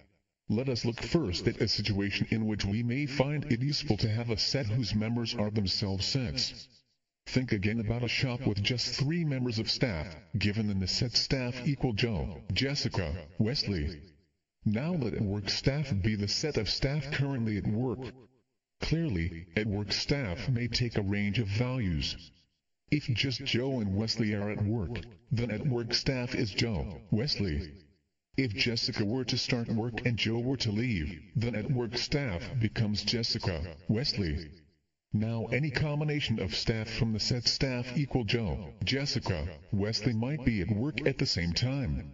Let us look first at a situation in which we may find it useful to have a set whose members are themselves sets. Think again about a shop with just 3 members of staff, given in the set staff equal Joe, Jessica, Wesley. Now let at work staff be the set of staff currently at work. Clearly, at work staff may take a range of values. If just Joe and Wesley are at work, then at work staff is Joe, Wesley. If Jessica were to start work and Joe were to leave, then at work staff becomes Jessica, Wesley. Now any combination of staff from the set staff equal Joe, Jessica, Wesley might be at work at the same time.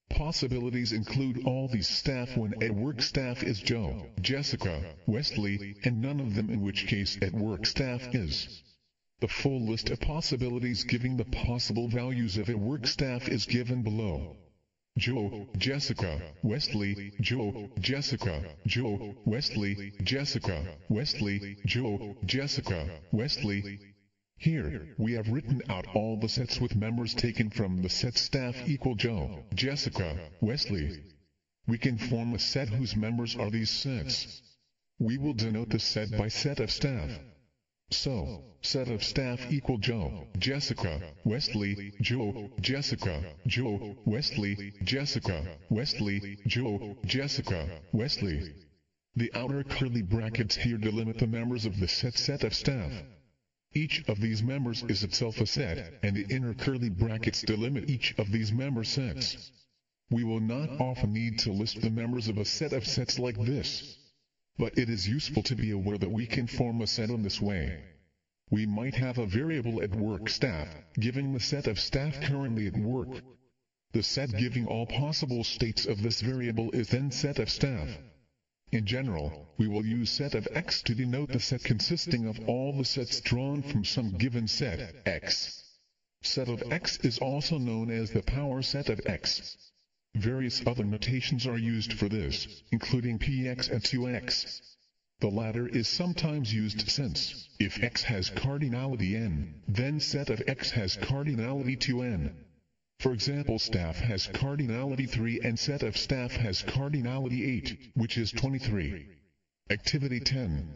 Possibilities include all these staff when at work staff is Joe, Jessica, Wesley, and none of them, in which case at work staff is. The full list of possibilities giving the possible values of at work staff is given below. Joe, Jessica, Wesley, Joe, Jessica, Joe, Wesley, Jessica, Wesley, Joe, Jessica, Wesley. Here, we have written out all the sets with members taken from the set staff equal Joe, Jessica, Wesley. We can form a set whose members are these sets. We will denote the set by set of staff. So, set of staff equal Joe, Jessica, Wesley, Joe, Jessica, Joe, Wesley, Jessica, Wesley, Joe, Jessica, Wesley. The outer curly brackets here delimit the members of the set of staff. Each of these members is itself a set, and the inner curly brackets delimit each of these member sets. We will not often need to list the members of a set of sets like this. But it is useful to be aware that we can form a set in this way. We might have a variable at work staff, giving the set of staff currently at work. The set giving all possible states of this variable is then set of staff. In general, we will use set of X to denote the set consisting of all the sets drawn from some given set, X. Set of X is also known as the power set of X. Various other notations are used for this, including px and 2x. The latter is sometimes used since, if X has cardinality n, then set of X has cardinality 2n. For example, staff has cardinality 3 and set of staff has cardinality 8, which is 23. Activity 10.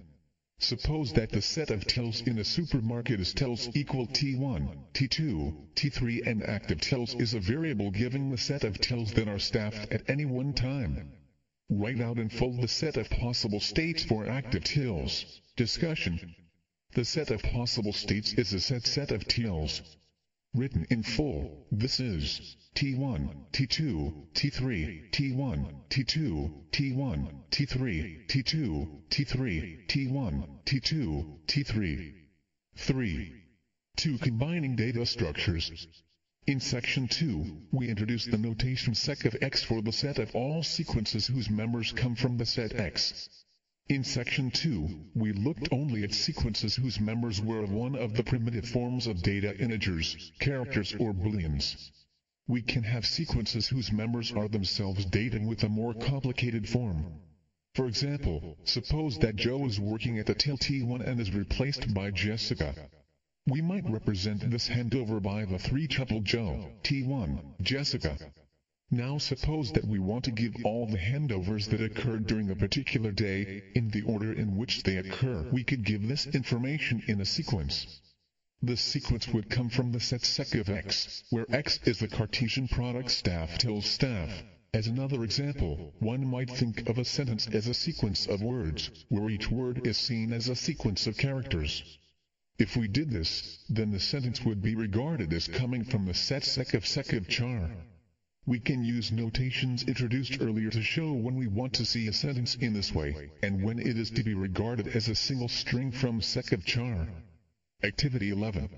Suppose that the set of tills in a supermarket is tills equal T1, T2, T3 and active tills is a variable giving the set of tills that are staffed at any one time. Write out in full the set of possible states for active tills. Discussion. The set of possible states is a set of tills. Written in full, this is T1, T2, T3, T1, T2, T1, T3, T2, T3, T1, T2, T3. 3. 2. Combining data structures. In section 2, we introduce the notation sec of X for the set of all sequences whose members come from the set X. In section 2, we looked only at sequences whose members were one of the primitive forms of data: integers, characters or booleans. We can have sequences whose members are themselves data with a more complicated form. For example, suppose that Joe is working at the till T1 and is replaced by Jessica. We might represent this handover by the three-tuple Joe, T1, Jessica. Now suppose that we want to give all the handovers that occurred during a particular day, in the order in which they occur. We could give this information in a sequence. This sequence would come from the set sec of X, where X is the Cartesian product staff till staff. As another example, one might think of a sentence as a sequence of words, where each word is seen as a sequence of characters. If we did this, then the sentence would be regarded as coming from the set sec of char. We can use notations introduced earlier to show when we want to see a sentence in this way, and when it is to be regarded as a single string from sec of char. Activity 11.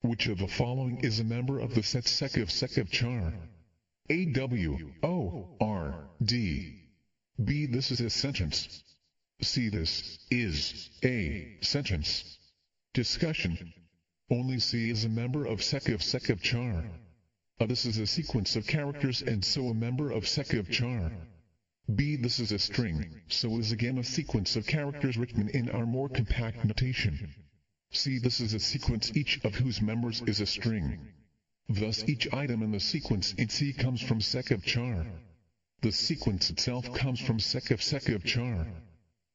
Which of the following is a member of the set sec of char? A, W, O, R, D. B. This is a sentence. C. This is a sentence. Discussion. Only C is a member of sec of char. This is a sequence of characters and so a member of sec of char. B. This is a string, so is again a sequence of characters written in our more compact notation. C. This is a sequence each of whose members is a string. Thus each item in the sequence in C comes from sec of char. The sequence itself comes from sec of char.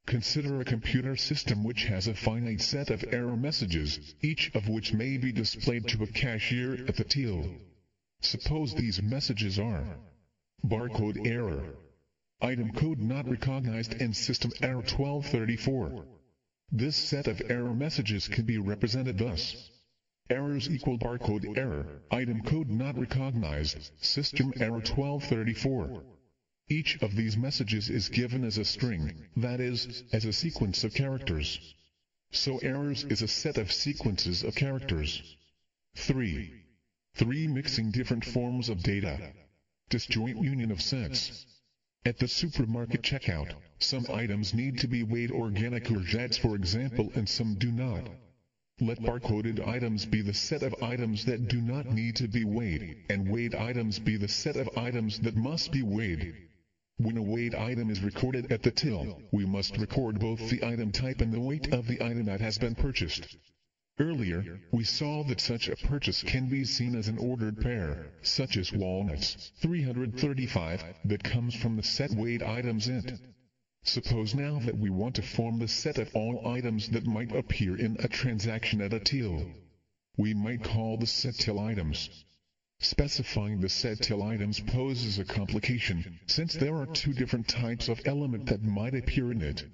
Consider a computer system which has a finite set of error messages, each of which may be displayed to a cashier at the till. Suppose these messages are: barcode error, item code not recognized and system error 1234. This set of error messages can be represented thus: errors equal barcode error, item code not recognized, system error 1234. Each of these messages is given as a string, that is, as a sequence of characters. So errors is a set of sequences of characters. 3. Mixing different forms of data. Disjoint union of sets. At the supermarket checkout, some items need to be weighed organic courgettes for example and some do not. Let barcoded items be the set of items that do not need to be weighed, and weighed items be the set of items that must be weighed. When a weighed item is recorded at the till, we must record both the item type and the weight of the item that has been purchased. Earlier, we saw that such a purchase can be seen as an ordered pair, such as walnuts, 335, that comes from the set weighed items int. Suppose now that we want to form the set of all items that might appear in a transaction at a till. We might call the set till items. Specifying the set till items poses a complication, since there are two different types of element that might appear in it.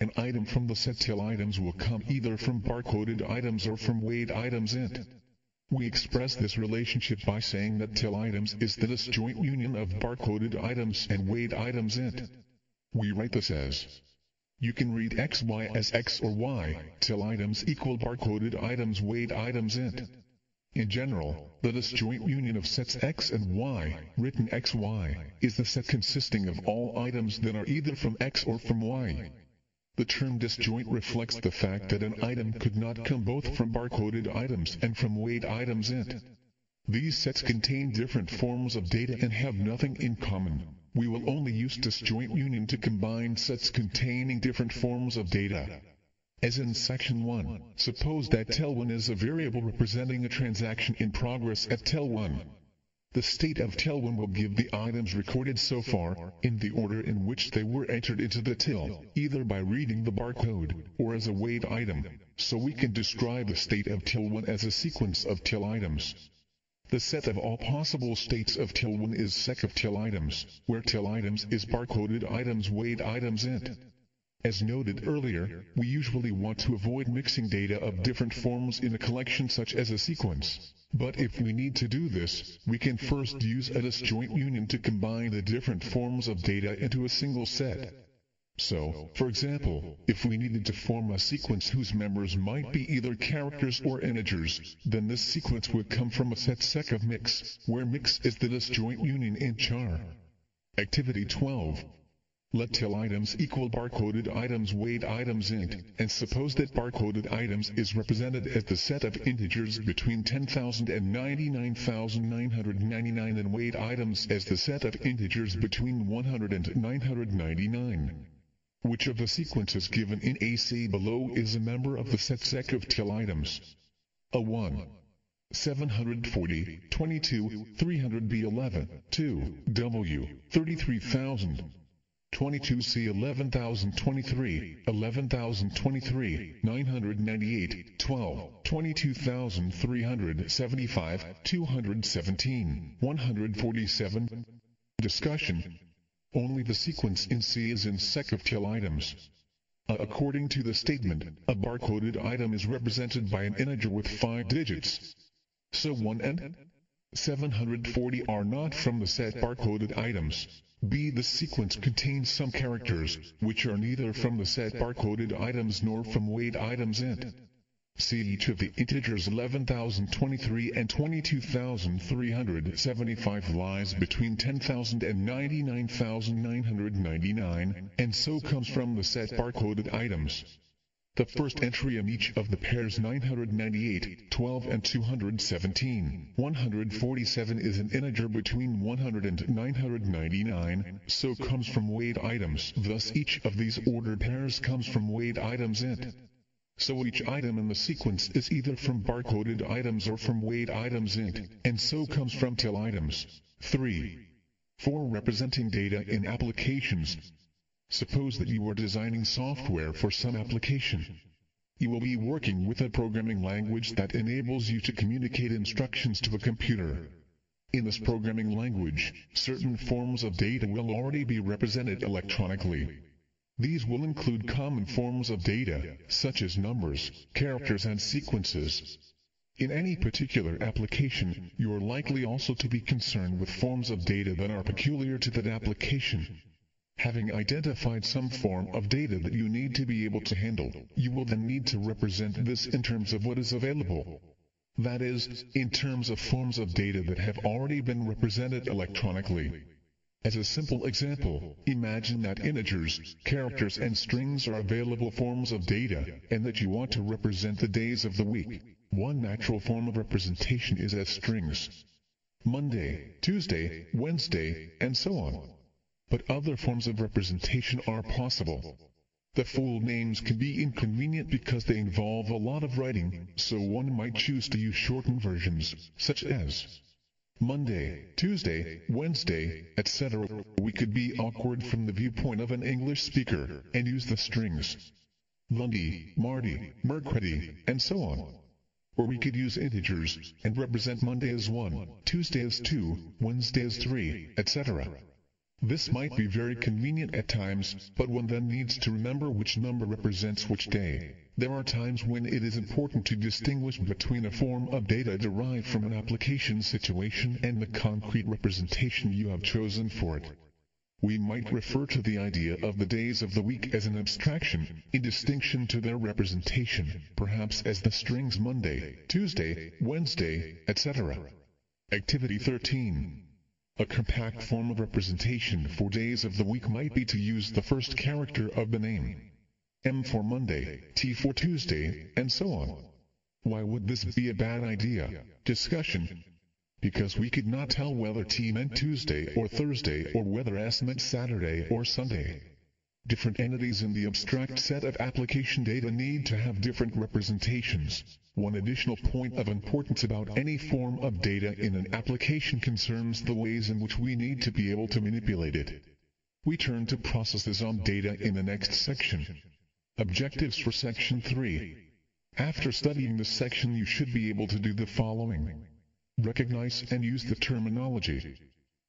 An item from the set till items will come either from barcoded items or from weighed items int. We express this relationship by saying that till items is the disjoint union of barcoded items and weighed items int. We write this as: you can read xy as x or y, till items equal barcoded items weighed items int. In general, the disjoint union of sets X and Y, written XY, is the set consisting of all items that are either from X or from Y. The term disjoint reflects the fact that an item could not come both from barcoded items and from weighed items int. These sets contain different forms of data and have nothing in common. We will only use disjoint union to combine sets containing different forms of data. As in section 1, suppose that tel1 is a variable representing a transaction in progress at tel1. The state of tel1 will give the items recorded so far, in the order in which they were entered into the till, either by reading the barcode, or as a weighed item, so we can describe the state of tel1 as a sequence of till items. The set of all possible states of tel1 is sec of till items, where till items is barcoded items weighed items int. As noted earlier, we usually want to avoid mixing data of different forms in a collection such as a sequence. But if we need to do this, we can first use a disjoint union to combine the different forms of data into a single set. So, for example, if we needed to form a sequence whose members might be either characters or integers, then this sequence would come from a set sec of mix, where mix is the disjoint union in char. Activity 12. Let till items equal barcoded items weighed items int, and suppose that barcoded items is represented as the set of integers between 10,000 and 99,999 and weighed items as the set of integers between 100 and 999. Which of the sequences given in ASCII below is a member of the set sec of till items? A1. 740, 22, 300b11, 2, W, 33,000. 22C 11,023, 11,023, 998, 12, 22,375, 217, 147. Discussion. Only the sequence in C is in sec of till items. According to the statement, a barcoded item is represented by an integer with 5 digits. So 1 and 740 are not from the set barcoded items. B. The sequence contains some characters, which are neither from the set barcoded items nor from weighed items int. C. Each of the integers 11,023 and 22,375 lies between 10,000 and 99,999, and so comes from the set barcoded items. The first entry in each of the pairs 998, 12 and 217, 147 is an integer between 100 and 999, so comes from weighed items. Thus each of these ordered pairs comes from weighed items int. So each item in the sequence is either from barcoded items or from weighed items int, and so comes from till items. 3. For representing data in applications. Suppose that you are designing software for some application. You will be working with a programming language that enables you to communicate instructions to a computer. In this programming language, certain forms of data will already be represented electronically. These will include common forms of data, such as numbers, characters and sequences. In any particular application, you are likely also to be concerned with forms of data that are peculiar to that application. Having identified some form of data that you need to be able to handle, you will then need to represent this in terms of what is available. That is, in terms of forms of data that have already been represented electronically. As a simple example, imagine that integers, characters and strings are available forms of data, and that you want to represent the days of the week. One natural form of representation is as strings. Monday, Tuesday, Wednesday, and so on. But other forms of representation are possible. The full names can be inconvenient because they involve a lot of writing, so one might choose to use shortened versions, such as Monday, Tuesday, Wednesday, etc. We could be awkward from the viewpoint of an English speaker, and use the strings Lundy, Marty, Mercredi, and so on. Or we could use integers, and represent Monday as 1, Tuesday as 2, Wednesday as 3, etc. This might be very convenient at times, but one then needs to remember which number represents which day. There are times when it is important to distinguish between a form of data derived from an application situation and the concrete representation you have chosen for it. We might refer to the idea of the days of the week as an abstraction, in distinction to their representation, perhaps as the strings Monday, Tuesday, Wednesday, etc. Activity 13. A compact form of representation for days of the week might be to use the first character of the name. M for Monday, T for Tuesday, and so on. Why would this be a bad idea? Discussion. Because we could not tell whether T meant Tuesday or Thursday or whether S meant Saturday or Sunday. Different entities in the abstract set of application data need to have different representations. One additional point of importance about any form of data in an application concerns the ways in which we need to be able to manipulate it. We turn to processes on data in the next section. Objectives for Section 3. After studying this section, you should be able to do the following. Recognize and use the terminology.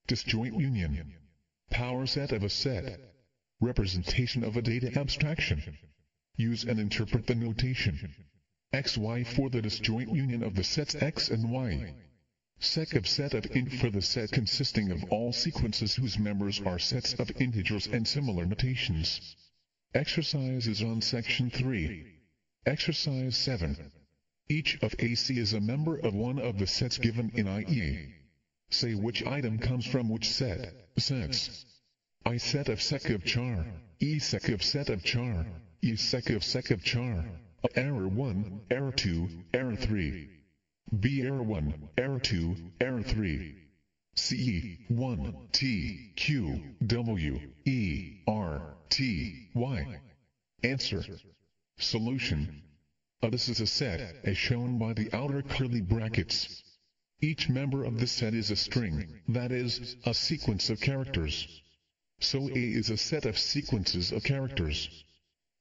Disjoint union. Power set of a set. Representation of a data abstraction. Use and interpret the notation. XY for the disjoint union of the sets X and Y. Sec of set of int for the set consisting of all sequences whose members are sets of integers and similar notations. Exercise is on Section 3. Exercise 7. Each of ASCII is a member of one of the sets given in IE. Say which item comes from which set. Sets. I set of sec of char, E sec of set of char, E sec of char. Error 1, error 2, error 3. B error 1, error 2, error 3. CE 1 T Q W E R T Y. Answer. Solution. This is a set, as shown by the outer curly brackets. Each member of this set is a string, that is, a sequence of characters. So A is a set of sequences of characters.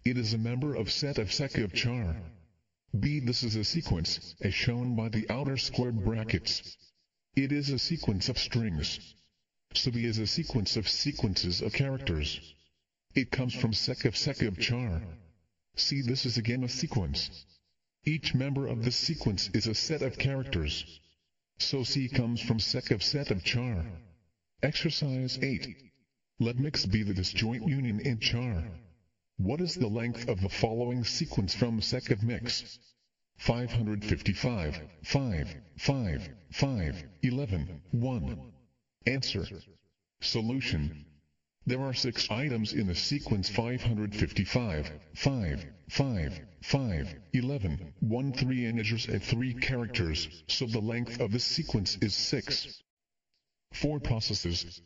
It is a member of set of sec of char. B. This is a sequence, as shown by the outer squared brackets. It is a sequence of strings. So B is a sequence of sequences of characters. It comes from sec of char. C. This is again a sequence. Each member of this sequence is a set of characters. So C comes from sec of set of char. Exercise 8. Let mix be the disjoint union in char. What is the length of the following sequence from sec of mix? 555, 5, 5, 5, 11, 1. Answer. Solution. There are 6 items in the sequence 555, 5, 5, 5, 11, 1, 3 integers and 3 characters, so the length of this sequence is 6. 4 processes.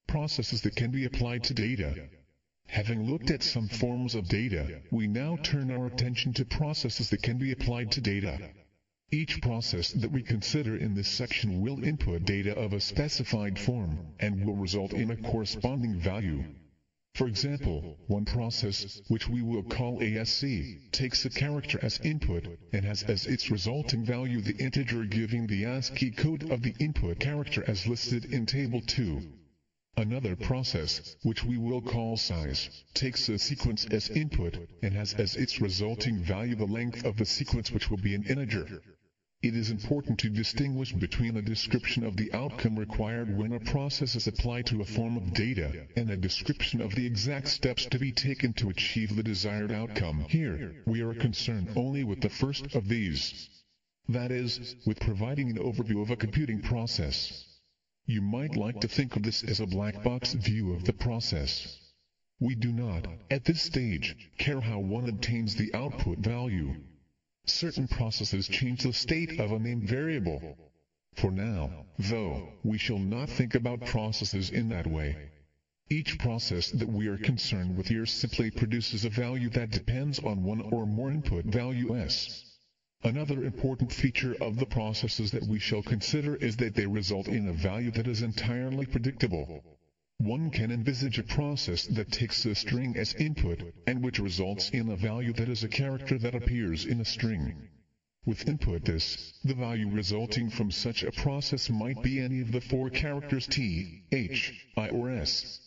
Processes that can be applied to data. Having looked at some forms of data, we now turn our attention to processes that can be applied to data. Each process that we consider in this section will input data of a specified form, and will result in a corresponding value. For example, one process, which we will call ASCII, takes a character as input, and has as its resulting value the integer giving the ASCII code of the input character as listed in Table 2. Another process, which we will call size, takes a sequence as input, and has as its resulting value the length of the sequence, which will be an integer. It is important to distinguish between a description of the outcome required when a process is applied to a form of data, and a description of the exact steps to be taken to achieve the desired outcome. Here, we are concerned only with the first of these. That is, with providing an overview of a computing process. You might like to think of this as a black box view of the process. We do not, at this stage, care how one obtains the output value. Certain processes change the state of a named variable. For now, though, we shall not think about processes in that way. Each process that we are concerned with here simply produces a value that depends on one or more input value s. Another important feature of the processes that we shall consider is that they result in a value that is entirely predictable. One can envisage a process that takes a string as input, and which results in a value that is a character that appears in a string. With input this, the value resulting from such a process might be any of the 4 characters T, H, I or S.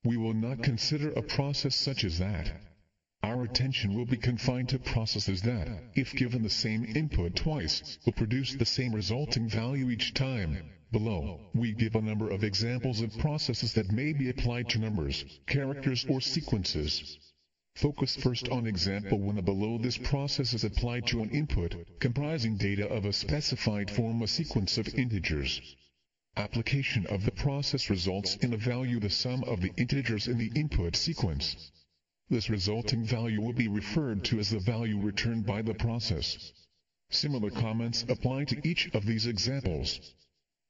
We will not consider a process such as that. Our attention will be confined to processes that, if given the same input twice, will produce the same resulting value each time. Below, we give a number of examples of processes that may be applied to numbers, characters, or sequences. Focus first on example 1. Below, this process is applied to an input, comprising data of a specified form, a sequence of integers. Application of the process results in a value, the sum of the integers in the input sequence. This resulting value will be referred to as the value returned by the process. Similar comments apply to each of these examples.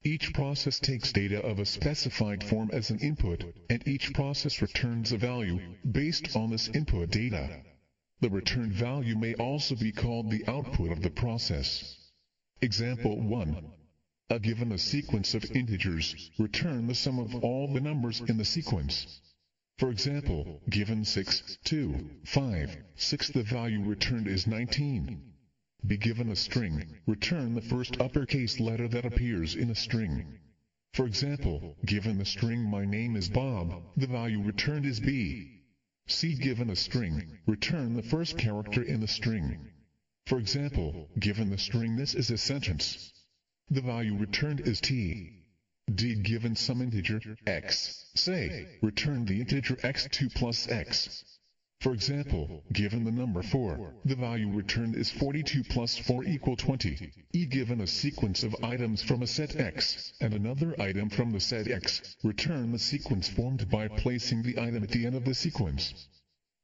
Each process takes data of a specified form as an input, and each process returns a value based on this input data. The returned value may also be called the output of the process. Example 1. Given a sequence of integers, return the sum of all the numbers in the sequence. For example, given 6, 2, 5, 6, the value returned is 19. Be given a string, return the first uppercase letter that appears in a string. For example, given the string my name is Bob, the value returned is B. C. Given a string, return the first character in the string. For example, given the string this is a sentence, the value returned is T. D. Given some integer, x, say, return the integer x2 plus x. For example, given the number 4, the value returned is 42 plus 4 equal 20. E. Given a sequence of items from a set X, and another item from the set X, return the sequence formed by placing the item at the end of the sequence.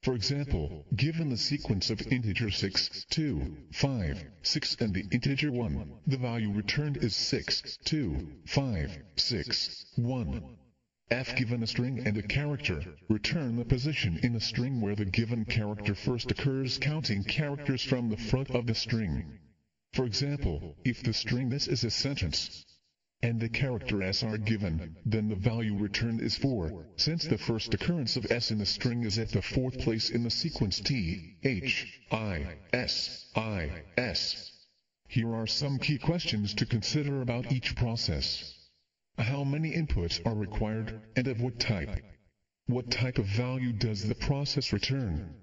For example, given the sequence of integer 6, 2, 5, 6 and the integer 1, the value returned is 6, 2, 5, 6, 1. F. Given a string and a character, return the position in the string where the given character first occurs, counting characters from the front of the string. For example, if the string this is a sentence, and the character s are given, then the value returned is 4, since the first occurrence of s in the string is at the fourth place in the sequence T, H, I, S, I, S. Here are some key questions to consider about each process. How many inputs are required, and of what type? What type of value does the process return?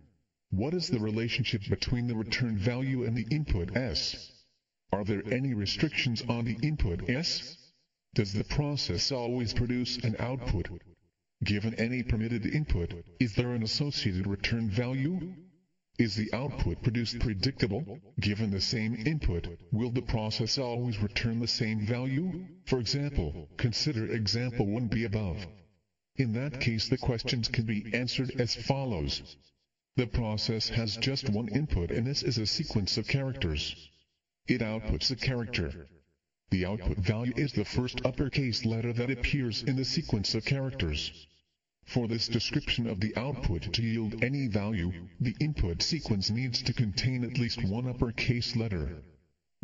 What is the relationship between the returned value and the input s? Are there any restrictions on the input s? Does the process always produce an output? Given any permitted input, is there an associated return value? Is the output produced predictable? Given the same input, will the process always return the same value? For example, consider example 1b above. In that case, the questions can be answered as follows. The process has just one input, and this is a sequence of characters. It outputs a character. The output value is the first uppercase letter that appears in the sequence of characters. For this description of the output to yield any value, the input sequence needs to contain at least one uppercase letter.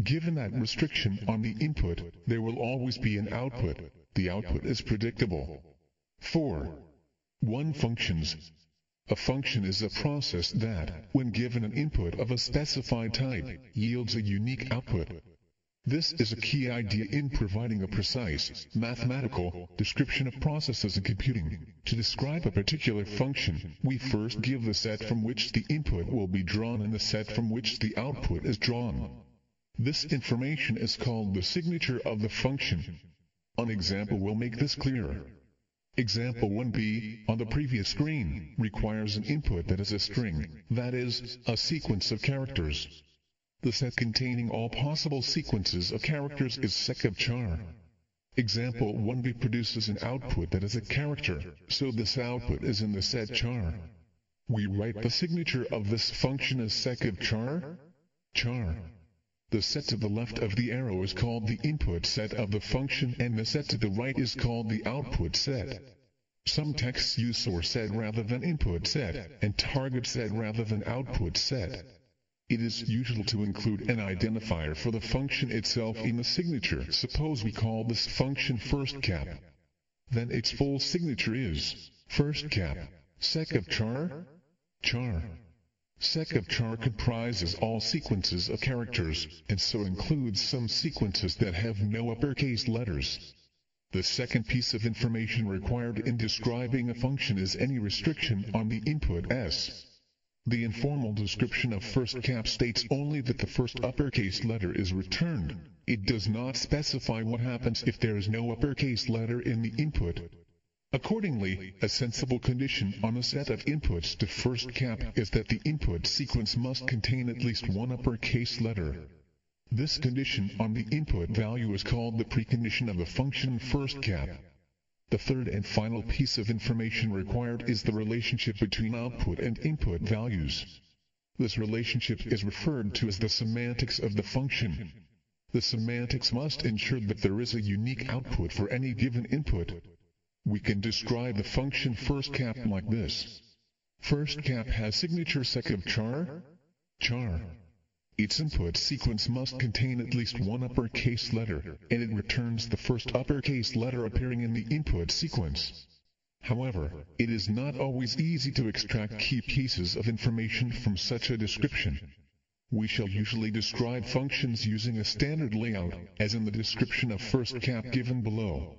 Given that restriction on the input, there will always be an output. The output is predictable. 4. 1. Functions. A function is a process that, when given an input of a specified type, yields a unique output. This is a key idea in providing a precise, mathematical, description of processes in computing. To describe a particular function, we first give the set from which the input will be drawn and the set from which the output is drawn. This information is called the signature of the function. An example will make this clearer. Example 1b, on the previous screen, requires an input that is a string, that is, a sequence of characters. The set containing all possible sequences of characters is sec of char. Example 1b produces an output that is a character, so this output is in the set char. We write the signature of this function as sec of char. The set to the left of the arrow is called the input set of the function, and the set to the right is called the output set. Some texts use source set rather than input set, and target set rather than output set. It is usual to include an identifier for the function itself in the signature. Suppose we call this function first cap. Then its full signature is first cap, sec of char. Sec of char comprises all sequences of characters, and so includes some sequences that have no uppercase letters. The second piece of information required in describing a function is any restriction on the input s. The informal description of first cap states only that the first uppercase letter is returned. It does not specify what happens if there is no uppercase letter in the input. Accordingly, a sensible condition on a set of inputs to first cap is that the input sequence must contain at least one uppercase letter. This condition on the input value is called the precondition of the function first cap. The third and final piece of information required is the relationship between output and input values. This relationship is referred to as the semantics of the function. The semantics must ensure that there is a unique output for any given input. We can describe the function first cap like this. First cap has signature sec of char. Its input sequence must contain at least one uppercase letter, and it returns the first uppercase letter appearing in the input sequence. However, it is not always easy to extract key pieces of information from such a description. We shall usually describe functions using a standard layout, as in the description of first cap given below.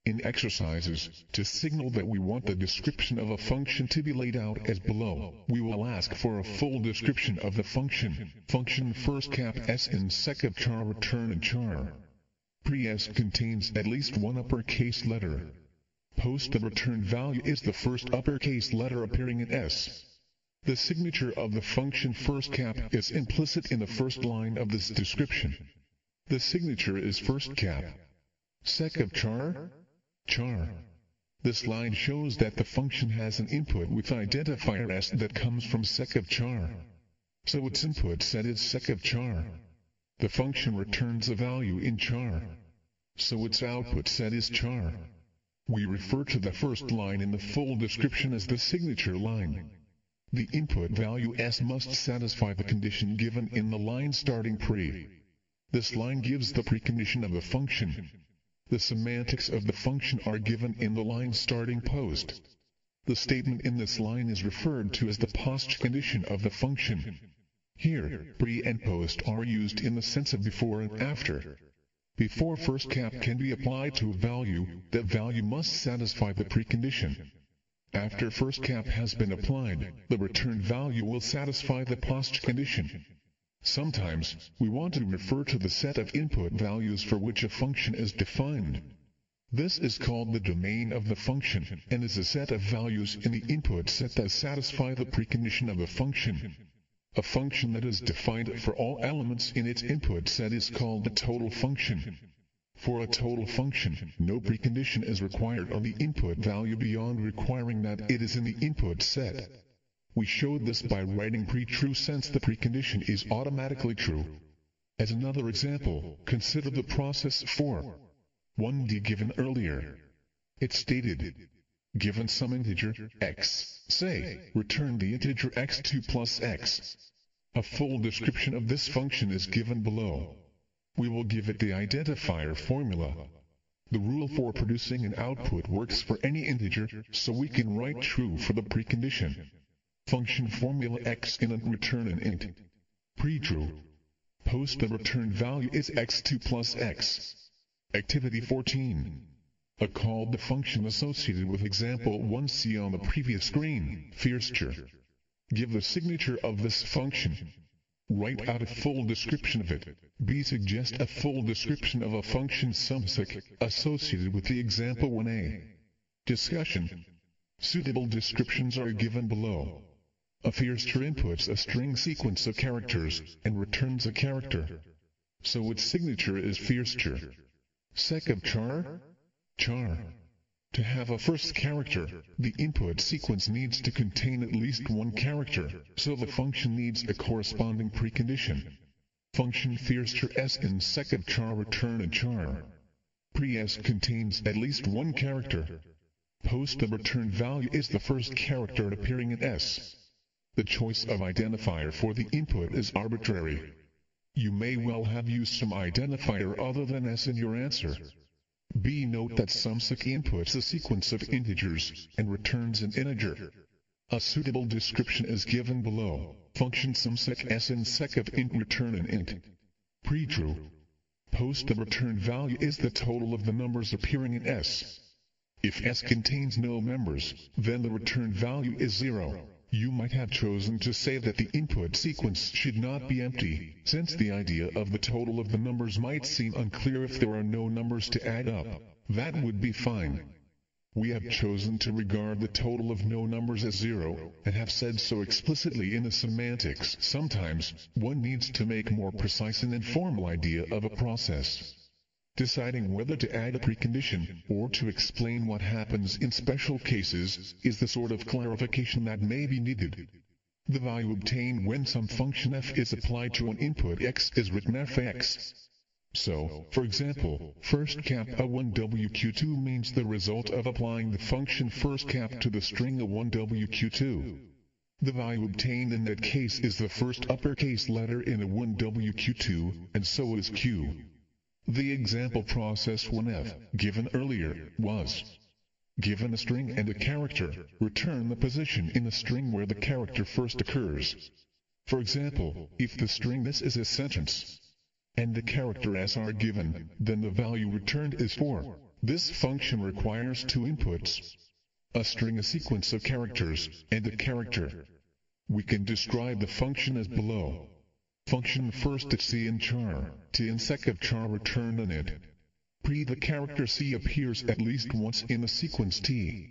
In exercises, to signal that we want the description of a function to be laid out as below, we will ask for a full description of the function first cap s in sec of char return and char. Pre-s contains at least one uppercase letter. Post the return value is the first uppercase letter appearing in s. The signature of the function first cap is implicit in the first line of this description. The signature is first cap sec of char. This line shows that the function has an input with identifier s that comes from sec of char. So its input set is sec of char. The function returns a value in char. So its output set is char. We refer to the first line in the full description as the signature line. The input value s must satisfy the condition given in the line starting pre. This line gives the precondition of the function. The semantics of the function are given in the line starting post. The statement in this line is referred to as the post condition of the function. Here, pre and post are used in the sense of before and after. Before first cap can be applied to a value, that value must satisfy the precondition. After first cap has been applied, the returned value will satisfy the post condition. Sometimes, we want to refer to the set of input values for which a function is defined. This is called the domain of the function, and is a set of values in the input set that satisfy the precondition of a function. A function that is defined for all elements in its input set is called a total function. For a total function, no precondition is required on the input value beyond requiring that it is in the input set. We showed this by writing pre-true since the precondition is automatically true. As another example, consider the process for 1D given earlier. It stated, given some integer, x, say, return the integer x2 plus x. A full description of this function is given below. We will give it the identifier formula. The rule for producing an output works for any integer, so we can write true for the precondition. Function formula x in and return an int. Pre-true. Post the return value is x2 plus x. Activity 14. A call the function associated with example 1c on the previous screen, firstchar. Give the signature of this function. Write out a full description of it. B. Suggest a full description of a function sumsec associated with the example 1a. Discussion. Suitable descriptions are given below. A firstchar inputs a string sequence of characters and returns a character. So its signature is firstchar. Sec of char. To have a first character, the input sequence needs to contain at least one character, so the function needs a corresponding precondition. Function firstchar s in sec of char return a char. Pre-s contains at least one character. Post the return value is the first character appearing in s. The choice of identifier for the input is arbitrary. You may well have used some identifier other than s in your answer. B. Note that sumsec inputs a sequence of integers and returns an integer. A suitable description is given below. Function sumsec s in sec of int return an int. Pre-true. Post the return value is the total of the numbers appearing in s. If s contains no members, then the return value is 0. you might have chosen to say that the input sequence should not be empty, since the idea of the total of the numbers might seem unclear if there are no numbers to add up. That would be fine. We have chosen to regard the total of no numbers as 0, and have said so explicitly in the semantics. Sometimes, one needs to make more precise and informal idea of a process. Deciding whether to add a precondition, or to explain what happens in special cases, is the sort of clarification that may be needed. The value obtained when some function f is applied to an input x is written fx. So, for example, first cap a1wq2 means the result of applying the function first cap to the string a1wq2. The value obtained in that case is the first uppercase letter in a1wq2, and so is q. The example process when f, given earlier, was given a string and a character, return the position in the string where the character first occurs. For example, if the string this is a sentence, and the character s are given, then the value returned is 4. This function requires two inputs: a string, a sequence of characters, and a character. We can describe the function as below. Function first at c in char, t in sec of char return an int. Pre the character c appears at least once in the sequence t.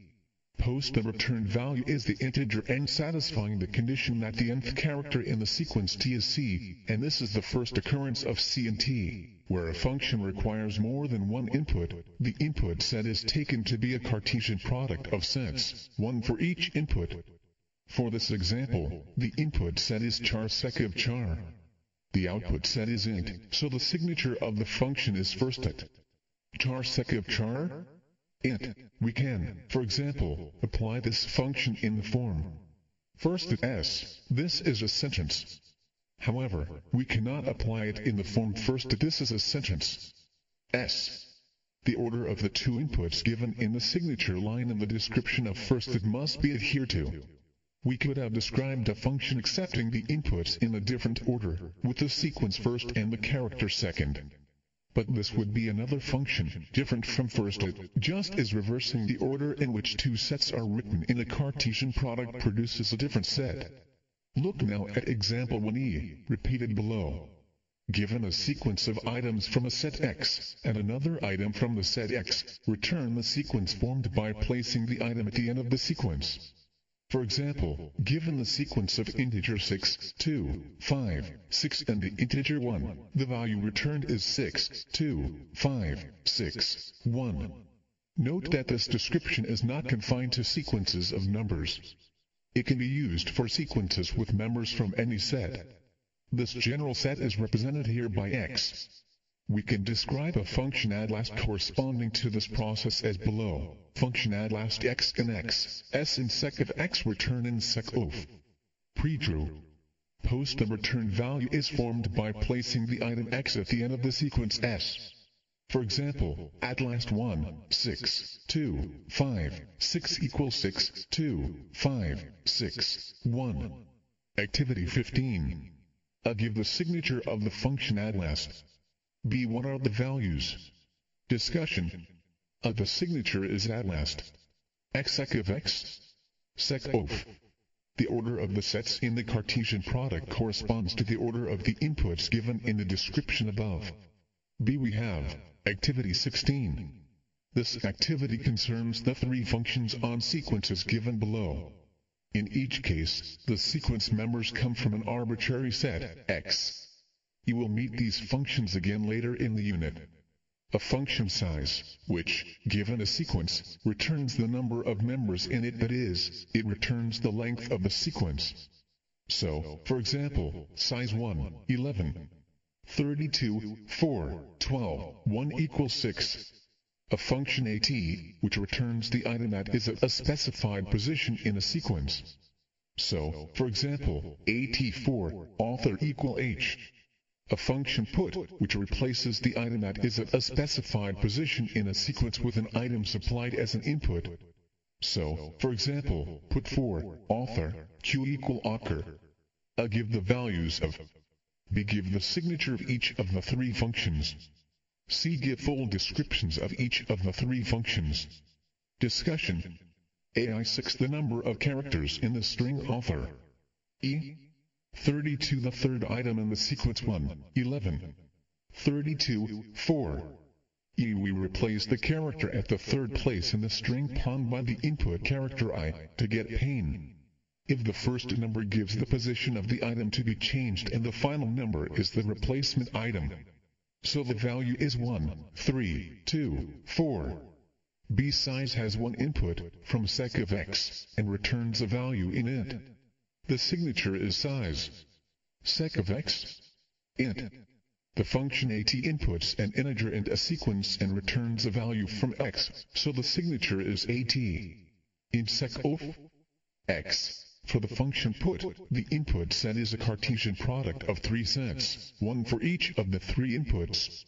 Post the returned value is the integer n satisfying the condition that the nth character in the sequence t is c, and this is the first occurrence of c and t. Where a function requires more than one input, the input set is taken to be a Cartesian product of sets, one for each input. For this example, the input set is char sec of char. The output set is int, so the signature of the function is first at char sec of char int. We can, for example, apply this function in the form first at s. This is a sentence. However, we cannot apply it in the form first at this is a sentence. S. The order of the two inputs given in the signature line and the description of first at must be adhered to. We could have described a function accepting the inputs in a different order, with the sequence first and the character second. But this would be another function, different from first at, just as reversing the order in which two sets are written in a Cartesian product produces a different set. Look now at example 1e, repeated below. Given a sequence of items from a set X, and another item from the set X, return the sequence formed by placing the item at the end of the sequence. For example, given the sequence of integer 6, 2, 5, 6 and the integer 1, the value returned is 6, 2, 5, 6, 1. Note that this description is not confined to sequences of numbers. It can be used for sequences with members from any set. This general set is represented here by X. We can describe a function addlast corresponding to this process as below. Function addlast x in x, s in sec of x return in sec of. Pre-true. Post the returned value is formed by placing the item x at the end of the sequence s. For example, addlast 1, 6, 2, 5, 6 equals 6, 2, 5, 6, 1. Activity 15. A. Give the signature of the function addlast. B. What are the values? Discussion. A. The signature is addlast. X sec of x. Sec of. The order of the sets in the Cartesian product corresponds to the order of the inputs given in the description above. B. We have activity 16. This activity concerns the three functions on sequences given below. In each case, the sequence members come from an arbitrary set, X. You will meet these functions again later in the unit. A function size, which, given a sequence, returns the number of members in it, that is, it returns the length of the sequence. So, for example, size 1, 11, 32, 4, 12, 1 equals 6. A function at, which returns the item that is at a specified position in a sequence. So, for example, at4, author equal h. A function put, which replaces the item that is at a specified position in a sequence with an item supplied as an input. So, for example, put 4, author, q equal author. A. Give the values of. B. Give the signature of each of the three functions. C. Give full descriptions of each of the three functions. Discussion. AI6 the number of characters in the string author. E. 32 the third item in the sequence 1, 11. 32, 4. E. We replace the character at the third place in the string pawned by the input character I, to get pain. If the first number gives the position of the item to be changed and the final number is the replacement item. So the value is 1, 3, 2, 4. B size has one input, from sec of x, and returns a value in int. The signature is size. Sec of x, int. The function at inputs an integer and a sequence and returns a value from x, so the signature is at. In sec of x. For the function put, the input set is a Cartesian product of 3 sets, one for each of the 3 inputs.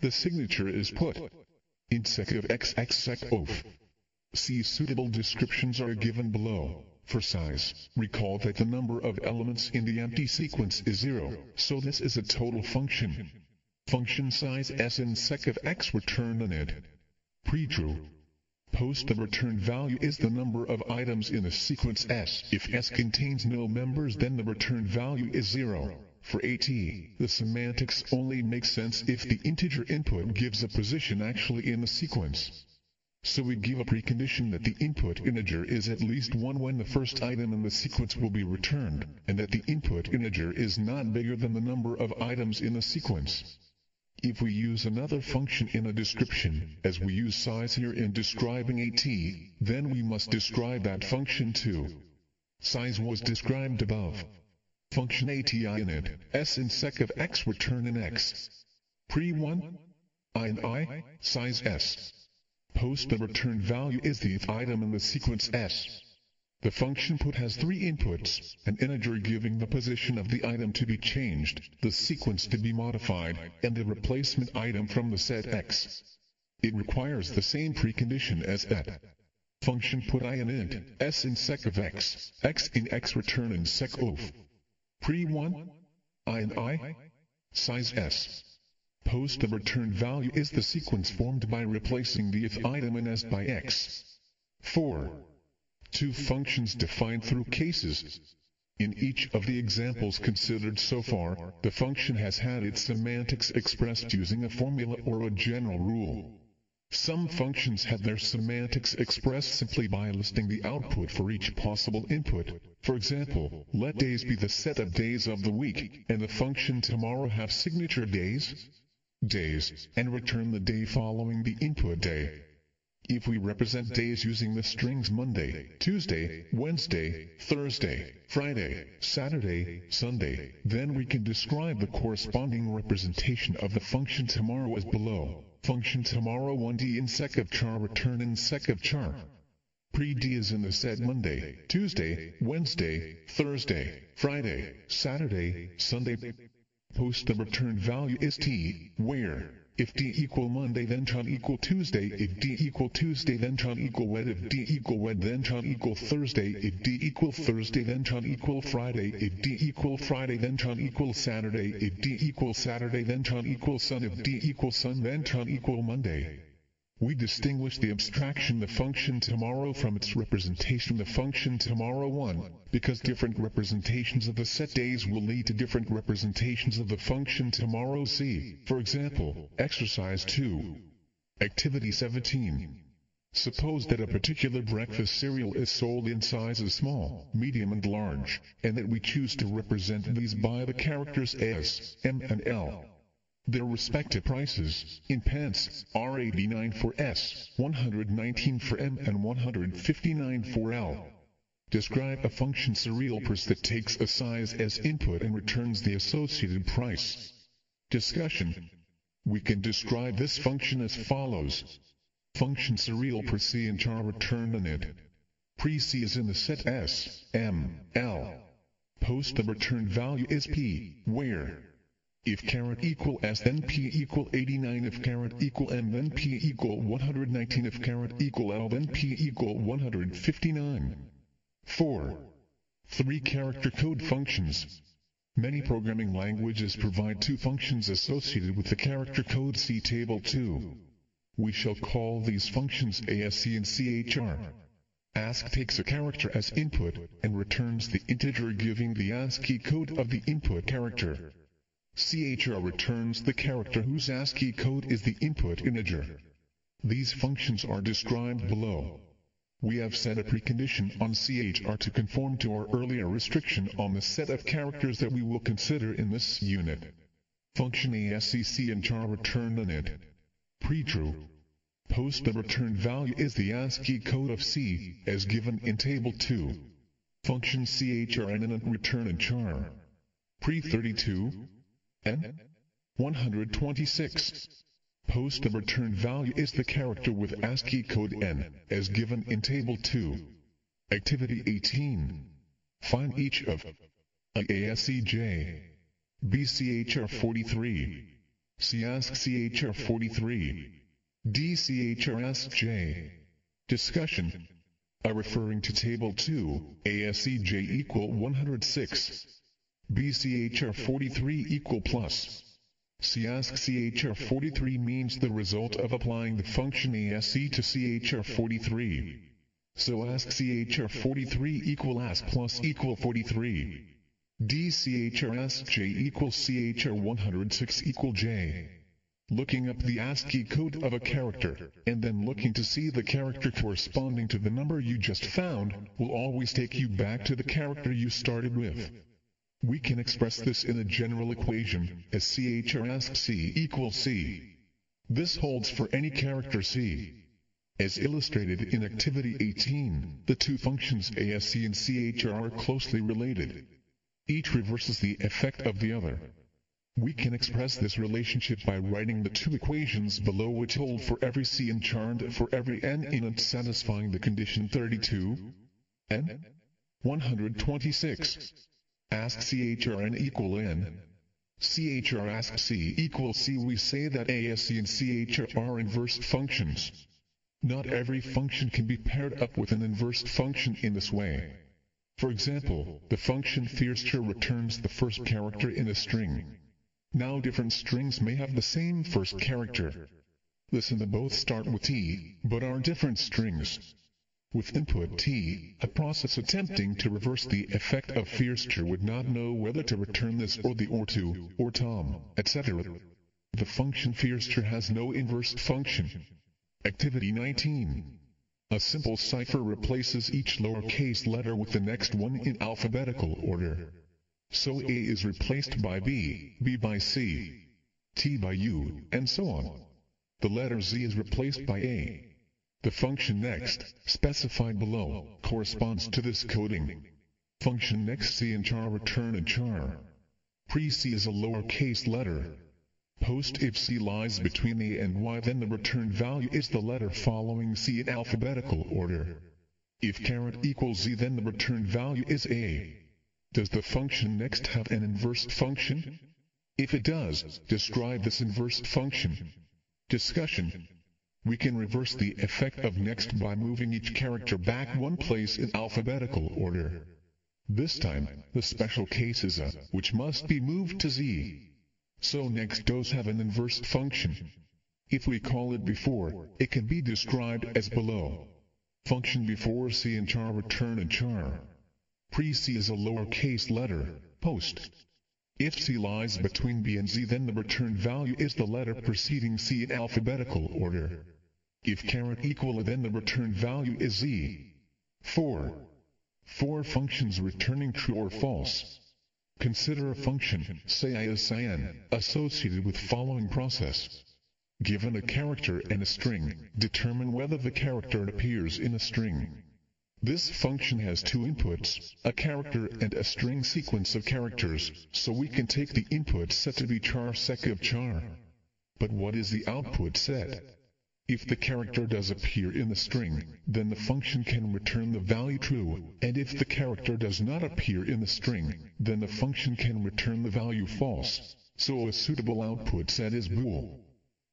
The signature is put. In sec of x sec of. See suitable descriptions are given below. For size, recall that the number of elements in the empty sequence is 0, so this is a total function. Function size s in sec of x return an int. Pre-true. Post the return value is the number of items in a sequence S. If S contains no members, then the return value is 0. For AT, the semantics only make sense if the integer input gives a position actually in the sequence. So we give a precondition that the input integer is at least 1 when the first item in the sequence will be returned, and that the input integer is not bigger than the number of items in the sequence. If we use another function in a description, as we use size here in describing AT, then we must describe that function too. Size was described above. Function ATI init, s in sec of x return in x. Pre-1, I in I, size s. Post the return value is the th item in the sequence s. The function put has 3 inputs, an integer giving the position of the item to be changed, the sequence to be modified, and the replacement item from the set x. It requires the same precondition as at. Function put I in int, s in sec of x in x return in sec of. Pre-1, I in I, size s. Post the return value is the sequence formed by replacing the th item in s by x. 4. 2 functions defined through cases. In each of the examples considered so far, the function has had its semantics expressed using a formula or a general rule. Some functions have their semantics expressed simply by listing the output for each possible input. For example, let days be the set of days of the week, and the function tomorrow have signature days, and return the day following the input day. If we represent days using the strings Monday, Tuesday, Wednesday, Thursday, Friday, Saturday, Sunday, then we can describe the corresponding representation of the function tomorrow as below. Function tomorrow 1d in sec of char return in sec of char. Pre-d is in the set Monday, Tuesday, Wednesday, Thursday, Friday, Saturday, Sunday. Post the return value is t, where if d equal Monday then chon equal Tuesday, if d equal Tuesday then chon equal Wed, if d equal Wed then chon equal Thursday, if d equal Thursday then chon equal Friday, if d equal Friday then chon equal Saturday, if d equal Saturday then chon equal Sun, if d equal Sun then chon equal Monday. We distinguish the abstraction the function tomorrow from its representation the function tomorrow 1, because different representations of the set days will lead to different representations of the function tomorrow. See, for example, exercise 2. Activity 17. Suppose that a particular breakfast cereal is sold in sizes small, medium and large, and that we choose to represent these by the characters S, M and L. Their respective prices, in pence, are 89 for S, 119 for M and 159 for L. Describe a function cereal price that takes a size as input and returns the associated price. Discussion. We can describe this function as follows. Function cereal price in char return an int. Pre-C is in the set S, M, L. Post the return value is P, where if caret equal S then P equal 89, if caret equal M then P equal 119, if caret equal L then P equal 159. 4. 3-character code functions. Many programming languages provide 2 functions associated with the character code. See Table 2. We shall call these functions ASCII and CHR. ASCII takes a character as input and returns the integer giving the ASCII code of the input character. CHR returns the character whose ASCII code is the input integer. These functions are described below. We have set a precondition on CHR to conform to our earlier restriction on the set of characters that we will consider in this unit. Function ASCII and char return an int. Pre-true. Post the returned value is the ASCII code of C, as given in Table 2. Function CHR and int return and char. Pre-32. N. 126. Post the returned value is the character with ASCII code N, as given in Table 2. Activity 18. Find each of A ASCII, B CHR 43, C ASCII CHR 43, D CHR ASCII. Discussion. A referring to Table 2, ASCII equal 106, B CHR 43 equal plus. C ASCII CHR 43 means the result of applying the function ASCII to CHR 43. So ASCII CHR 43 equal ASC plus equal 43. D CHR ASCII equal CHR 106 equal J. Looking up the ASCII code of a character, and then looking to see the character corresponding to the number you just found, will always take you back to the character you started with. We can express this in a general equation as CHR ASCII equals C. This holds for any character C. As illustrated in Activity 18, the two functions ASCII and CHR are closely related. Each reverses the effect of the other. We can express this relationship by writing the two equations below which hold for every C in char and for every N in int satisfying the condition 32, N, 126. ASCII CHR N equal N. CHR ASCII equals C. We say that ASCII and CHR are inversed functions. Not every function can be paired up with an inversed function in this way. For example, the function first returns the first character in a string. Now different strings may have the same first character. Listen, they both start with T, but are different strings. With input T, a process attempting to reverse the effect of first would not know whether to return this or the or to, or Tom, etc. The function first has no inversed function. Activity 19. A simple cipher replaces each lowercase letter with the next one in alphabetical order. So A is replaced by B, B by C, T by U, and so on. The letter Z is replaced by A. The function next, specified below, corresponds to this coding. Function next C and char return a char. Pre-C is a lowercase letter. Post if C lies between A and Y, then the returned value is the letter following C in alphabetical order. If caret equals Z, then the returned value is A. Does the function next have an inversed function? If it does, describe this inversed function. Discussion. We can reverse the effect of next by moving each character back one place in alphabetical order. This time, the special case is A, which must be moved to Z. So next does have an inversed function. If we call it before, it can be described as below. Function before C and char return a char. Pre-C is a lowercase letter, post. If C lies between B and Z, then the returned value is the letter preceding C in alphabetical order. If caret equal A, then the returned value is Z. 4. 4 functions returning true or false. Consider a function, say ASCII, associated with following process. Given a character and a string, determine whether the character appears in a string. This function has two inputs, a character and a string sequence of characters, so we can take the input set to be char sec of char. But what is the output set? If the character does appear in the string, then the function can return the value true, and if the character does not appear in the string, then the function can return the value false, so a suitable output set is bool.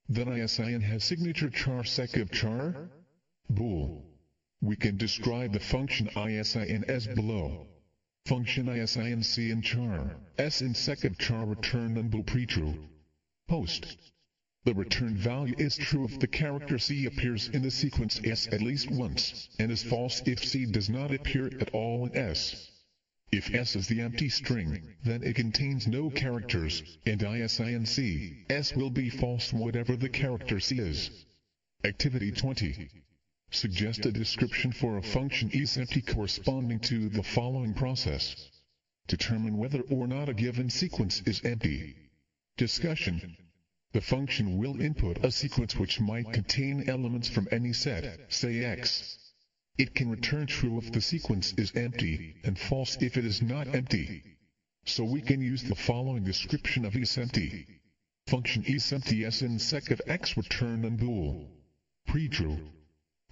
Then ASCII has signature char sec of char? Bool. We can describe the function ASCII as below. Function ASCII C in char, S in sec of char return and bool pre-true. Post. The return value is true if the character C appears in the sequence S at least once, and is false if C does not appear at all in S. If S is the empty string, then it contains no characters, and ASCII in C, S will be false whatever the character C is. Activity 20. Suggest a description for a function isempty corresponding to the following process. Determine whether or not a given sequence is empty. Discussion. The function will input a sequence which might contain elements from any set, say X. It can return true if the sequence is empty, and false if it is not empty. So we can use the following description of isempty. Function isempty s in sec of X return unbool. Pre-true.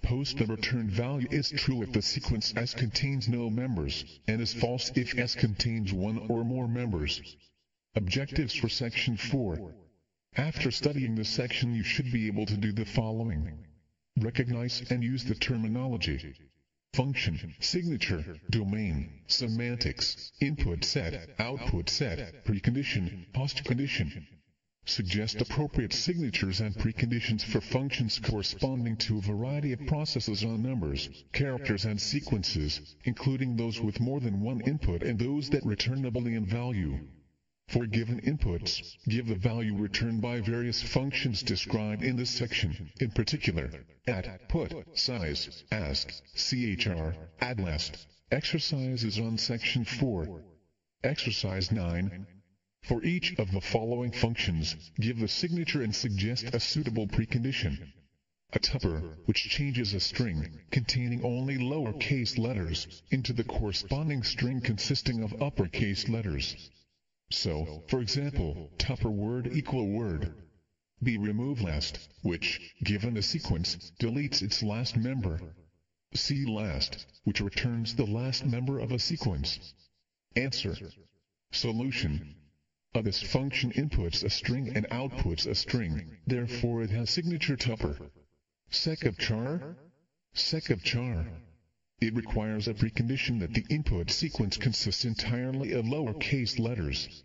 Post the return value is true if the sequence S contains no members, and is false if S contains one or more members. Objectives for Section 4. After studying this section you should be able to do the following. Recognize and use the terminology. Function, signature, domain, semantics, input set, output set, precondition, postcondition. Suggest appropriate signatures and preconditions for functions corresponding to a variety of processes on numbers, characters and sequences, including those with more than one input and those that return a Boolean value. For given inputs, give the value returned by various functions described in this section, in particular, at, put, size, ask, chr, add last. Exercise is on Section 4. Exercise 9. For each of the following functions, give the signature and suggest a suitable precondition. A tupper, which changes a string, containing only lowercase letters, into the corresponding string consisting of uppercase letters. So, for example, tupper word equal word. B remove last, which, given a sequence, deletes its last member. C last, which returns the last member of a sequence. Answer. Solution. This function inputs a string and outputs a string, therefore it has signature tupper. Sec of char? Sec of char. It requires a precondition that the input sequence consists entirely of lowercase letters.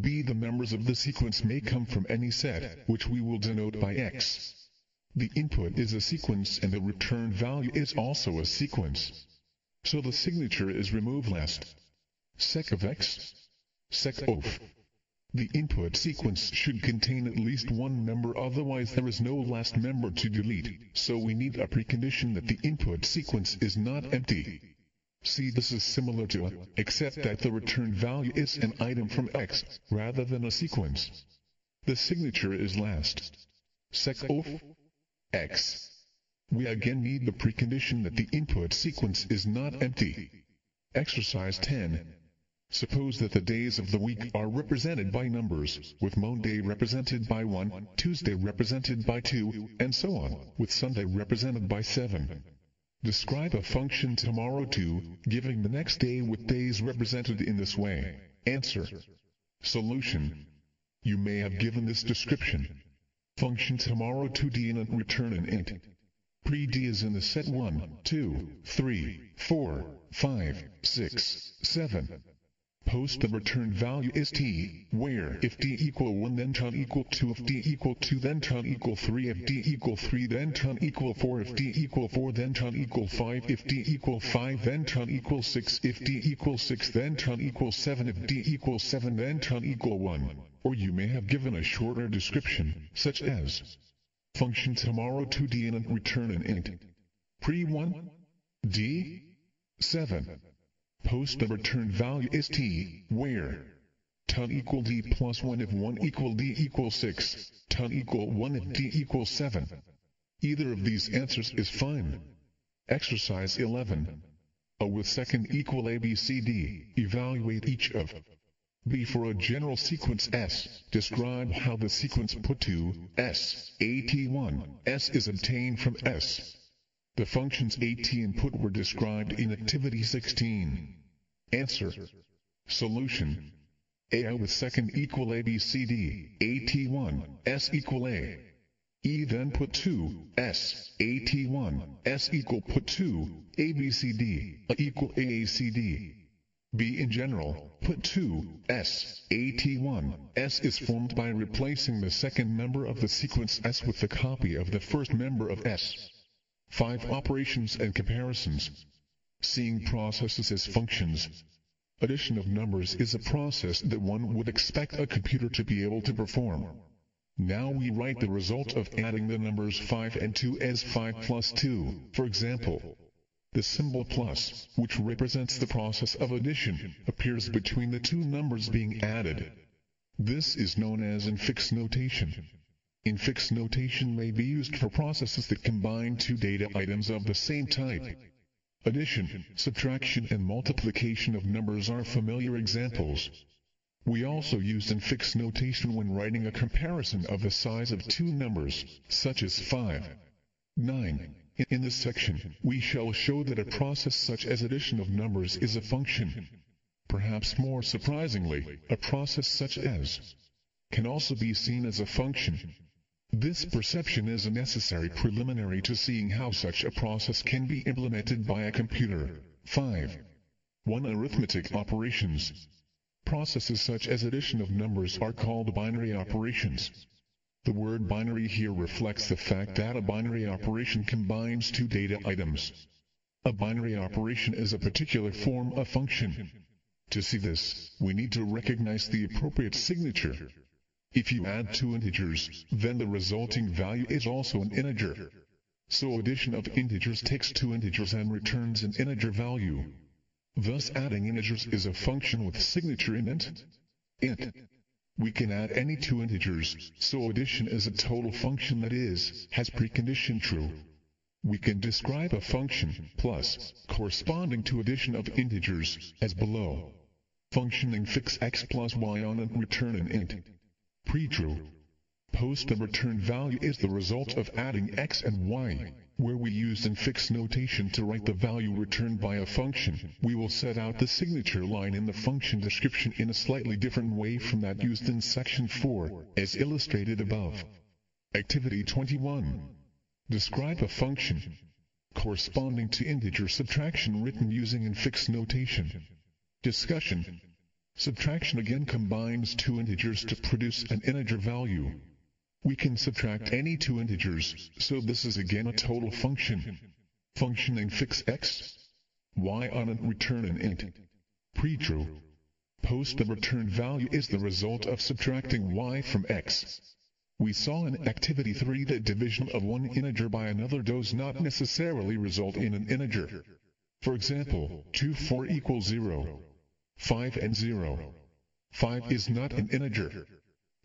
B. The members of the sequence may come from any set, which we will denote by X. The input is a sequence and the return value is also a sequence. So the signature is remove last. Sec of X? Sec of. The input sequence should contain at least one member, otherwise there is no last member to delete, so we need a precondition that the input sequence is not empty. See, this is similar to a, except that the return value is an item from X, rather than a sequence. The signature is last. Sec of X. We again need the precondition that the input sequence is not empty. Exercise 10. Suppose that the days of the week are represented by numbers, with Monday represented by 1, Tuesday represented by 2, and so on, with Sunday represented by 7. Describe a function tomorrow2, giving the next day with days represented in this way. Answer. Solution. You may have given this description. Function tomorrow2d and return an int. Pre-d is in the set 1, 2, 3, 4, 5, 6, 7. Post the return value is t, where if d equal 1 then ton equal 2, if d equal 2 then ton equal 3, if d equal 3 then ton equal 4, if d equal 4 then ton equal 5, if d equal 5 then ton equal 6, if d equal 6 then ton equal 7, if d equal 7 then ton equal 1. Or you may have given a shorter description, such as function tomorrow2d and return an int. Pre-1 d 7. Post the return value is t, where ton equal d plus 1 if 1 equal d equals 6, ton equal 1 if d equals 7. Either of these answers is fine. Exercise 11. A with second equal ABCD, evaluate each of B for a general sequence S. Describe how the sequence put to S, AT1, S is obtained from S. The functions AT and put were described in Activity 16. Answer. Solution. A with second equal ABCD, AT1, S equal A. E then put 2, S, AT1, S equal put 2, ABCD, A equal AACD. B in general, put 2, S, AT1. S is formed by replacing the second member of the sequence S with the copy of the first member of S. 5 operations and comparisons. Seeing processes as functions. Addition of numbers is a process that one would expect a computer to be able to perform. Now we write the result of adding the numbers 5 and 2 as 5 plus 2, for example. The symbol plus, which represents the process of addition, appears between the two numbers being added. This is known as infix notation. Infix notation may be used for processes that combine two data items of the same type. Addition, subtraction and multiplication of numbers are familiar examples. We also use infix notation when writing a comparison of the size of two numbers, such as 5, 9. In this section, we shall show that a process such as addition of numbers is a function. Perhaps more surprisingly, a process such as can also be seen as a function. This perception is a necessary preliminary to seeing how such a process can be implemented by a computer. 5. 1. Arithmetic operations. Processes such as addition of numbers are called binary operations. The word binary here reflects the fact that a binary operation combines two data items. A binary operation is a particular form of function. To see this, we need to recognize the appropriate signature. If you add two integers, then the resulting value is also an integer. So addition of integers takes two integers and returns an integer value. Thus adding integers is a function with signature int. We can add any two integers, so addition is a total function that has precondition true. We can describe a function, plus, corresponding to addition of integers, as below. Function infix x plus y on and return an int. Pre-true. Post the return value is the result of adding x and y. Where we use infix notation to write the value returned by a function, we will set out the signature line in the function description in a slightly different way from that used in section 4, as illustrated above. Activity 21. Describe a function corresponding to integer subtraction written using infix notation. Discussion. Subtraction again combines two integers to produce an integer value. We can subtract any two integers, so this is again a total function. Function infix x, y on and return an int. Pre-true. Post the return value is the result of subtracting y from x. We saw in activity 3 that division of one integer by another does not necessarily result in an integer. For example, 2 4 equals 0. 5 and 0. 5 is not an integer.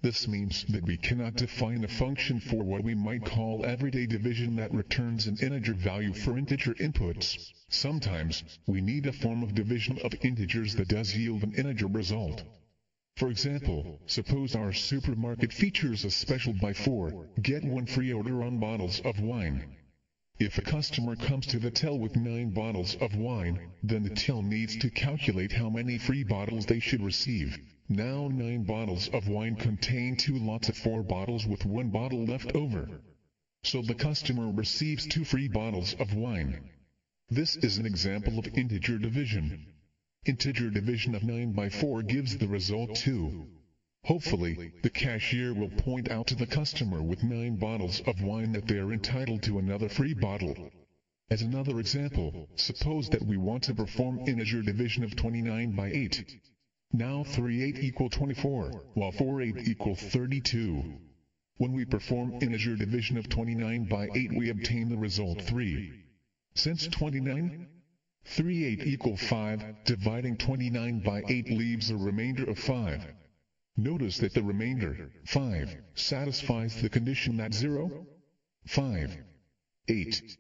This means that we cannot define a function for what we might call everyday division that returns an integer value for integer inputs. Sometimes, we need a form of division of integers that does yield an integer result. For example, suppose our supermarket features a special buy 4, get 1 free order on bottles of wine. If a customer comes to the till with 9 bottles of wine, then the till needs to calculate how many free bottles they should receive. Now 9 bottles of wine contain 2 lots of 4 bottles with 1 bottle left over. So the customer receives 2 free bottles of wine. This is an example of integer division. Integer division of 9 by 4 gives the result 2. Hopefully, the cashier will point out to the customer with 9 bottles of wine that they are entitled to another free bottle. As another example, suppose that we want to perform integer division of 29 by 8. Now 3 8 equal 24, while 4 8 equal 32. When we perform integer division of 29 by 8 we obtain the result 3. Since 29, 3 8 equal 5, dividing 29 by 8 leaves a remainder of 5. Notice that the remainder, 5, satisfies the condition that 0, 5, 8.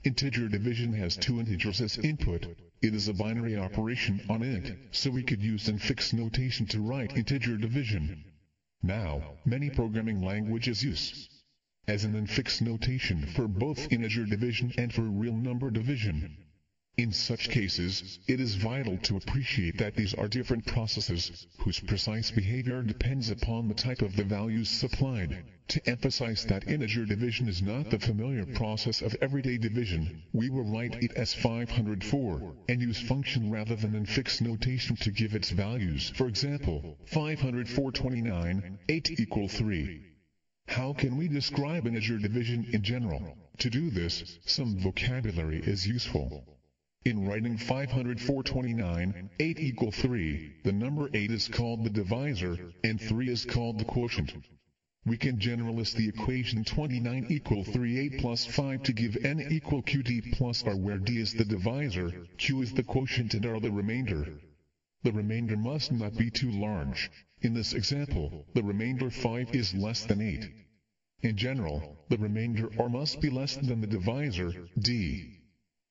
Integer division has two integers as input. It is a binary operation on int, so we could use infix notation to write integer division. Now, many programming languages use as an infix notation for both integer division and for real number division. In such cases, it is vital to appreciate that these are different processes, whose precise behavior depends upon the type of the values supplied. To emphasize that integer division is not the familiar process of everyday division, we will write it as 504, and use function rather than in fixed notation to give its values. For example, 504.29, 8 equal 3. How can we describe integer division in general? To do this, some vocabulary is useful. In writing 504.29, 8 equal 3, the number 8 is called the divisor, and 3 is called the quotient. We can generalize the equation 29 equal 3 8 plus 5 to give n equal qd plus r, where d is the divisor, q is the quotient, and r the remainder. The remainder must not be too large. In this example, the remainder 5 is less than 8. In general, the remainder r must be less than the divisor, d.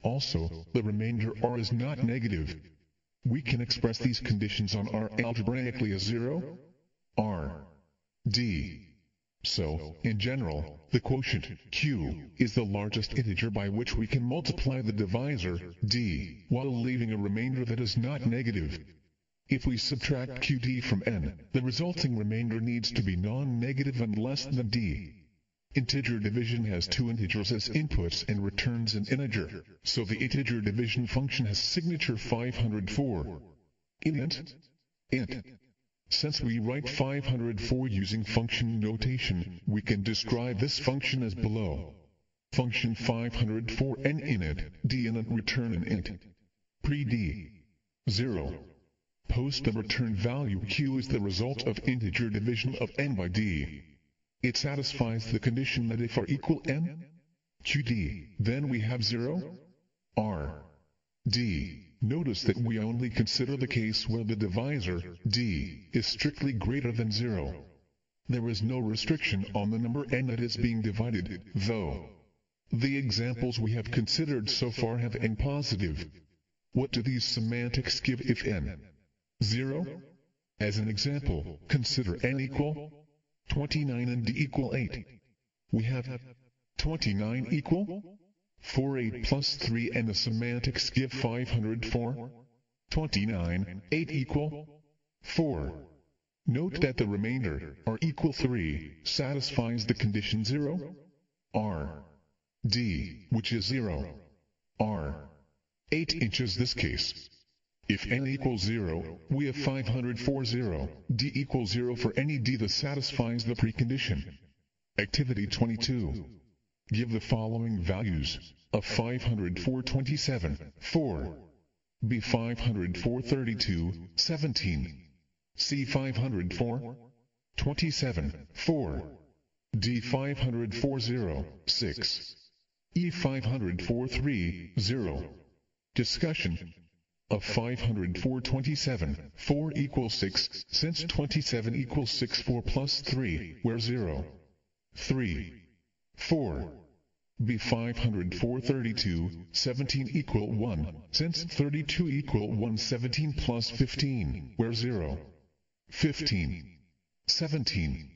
Also, the remainder r is not negative. We can express these conditions on R algebraically as 0, r, d. So, in general, the quotient, q, is the largest integer by which we can multiply the divisor, d, while leaving a remainder that is not negative. If we subtract qd from n, the resulting remainder needs to be non-negative and less than d. Integer division has two integers as inputs and returns an integer, so the integer division function has signature 504. Int. Since we write 504 using function notation, we can describe this function as below. Function 504 n init, d init return an int. Pre-d. 0. Post the return value q is the result of integer division of n by d. It satisfies the condition that if r equal n, qd, then we have 0, r, d. Notice that we only consider the case where the divisor, d, is strictly greater than 0. There is no restriction on the number n that is being divided, though. The examples we have considered so far have n positive. What do these semantics give if n 0? As an example, consider n equal 29 and d equal 8. We have 29 equal 4 8 plus 3, and the semantics give 504. 29, 8 equal 4. Note that the remainder, r equal 3, satisfies the condition 0, r, d, which is 0, r, 8 inches this case. If n equals 0, we have 504 0, d equals 0 for any d that satisfies the precondition. Activity 22. Give the following values of 504.27, 4, b 504.32, 17, c 504.27, 4, d 504.0, 6, e 504.3, 0. Discussion of 504.27, 4 equals 6, since 27 equals 6, 4 plus 3, where 0, 3, 4, b 504.32, 17 equal 1, since 32 equal 1, 17 plus 15, where 0, 15, 17,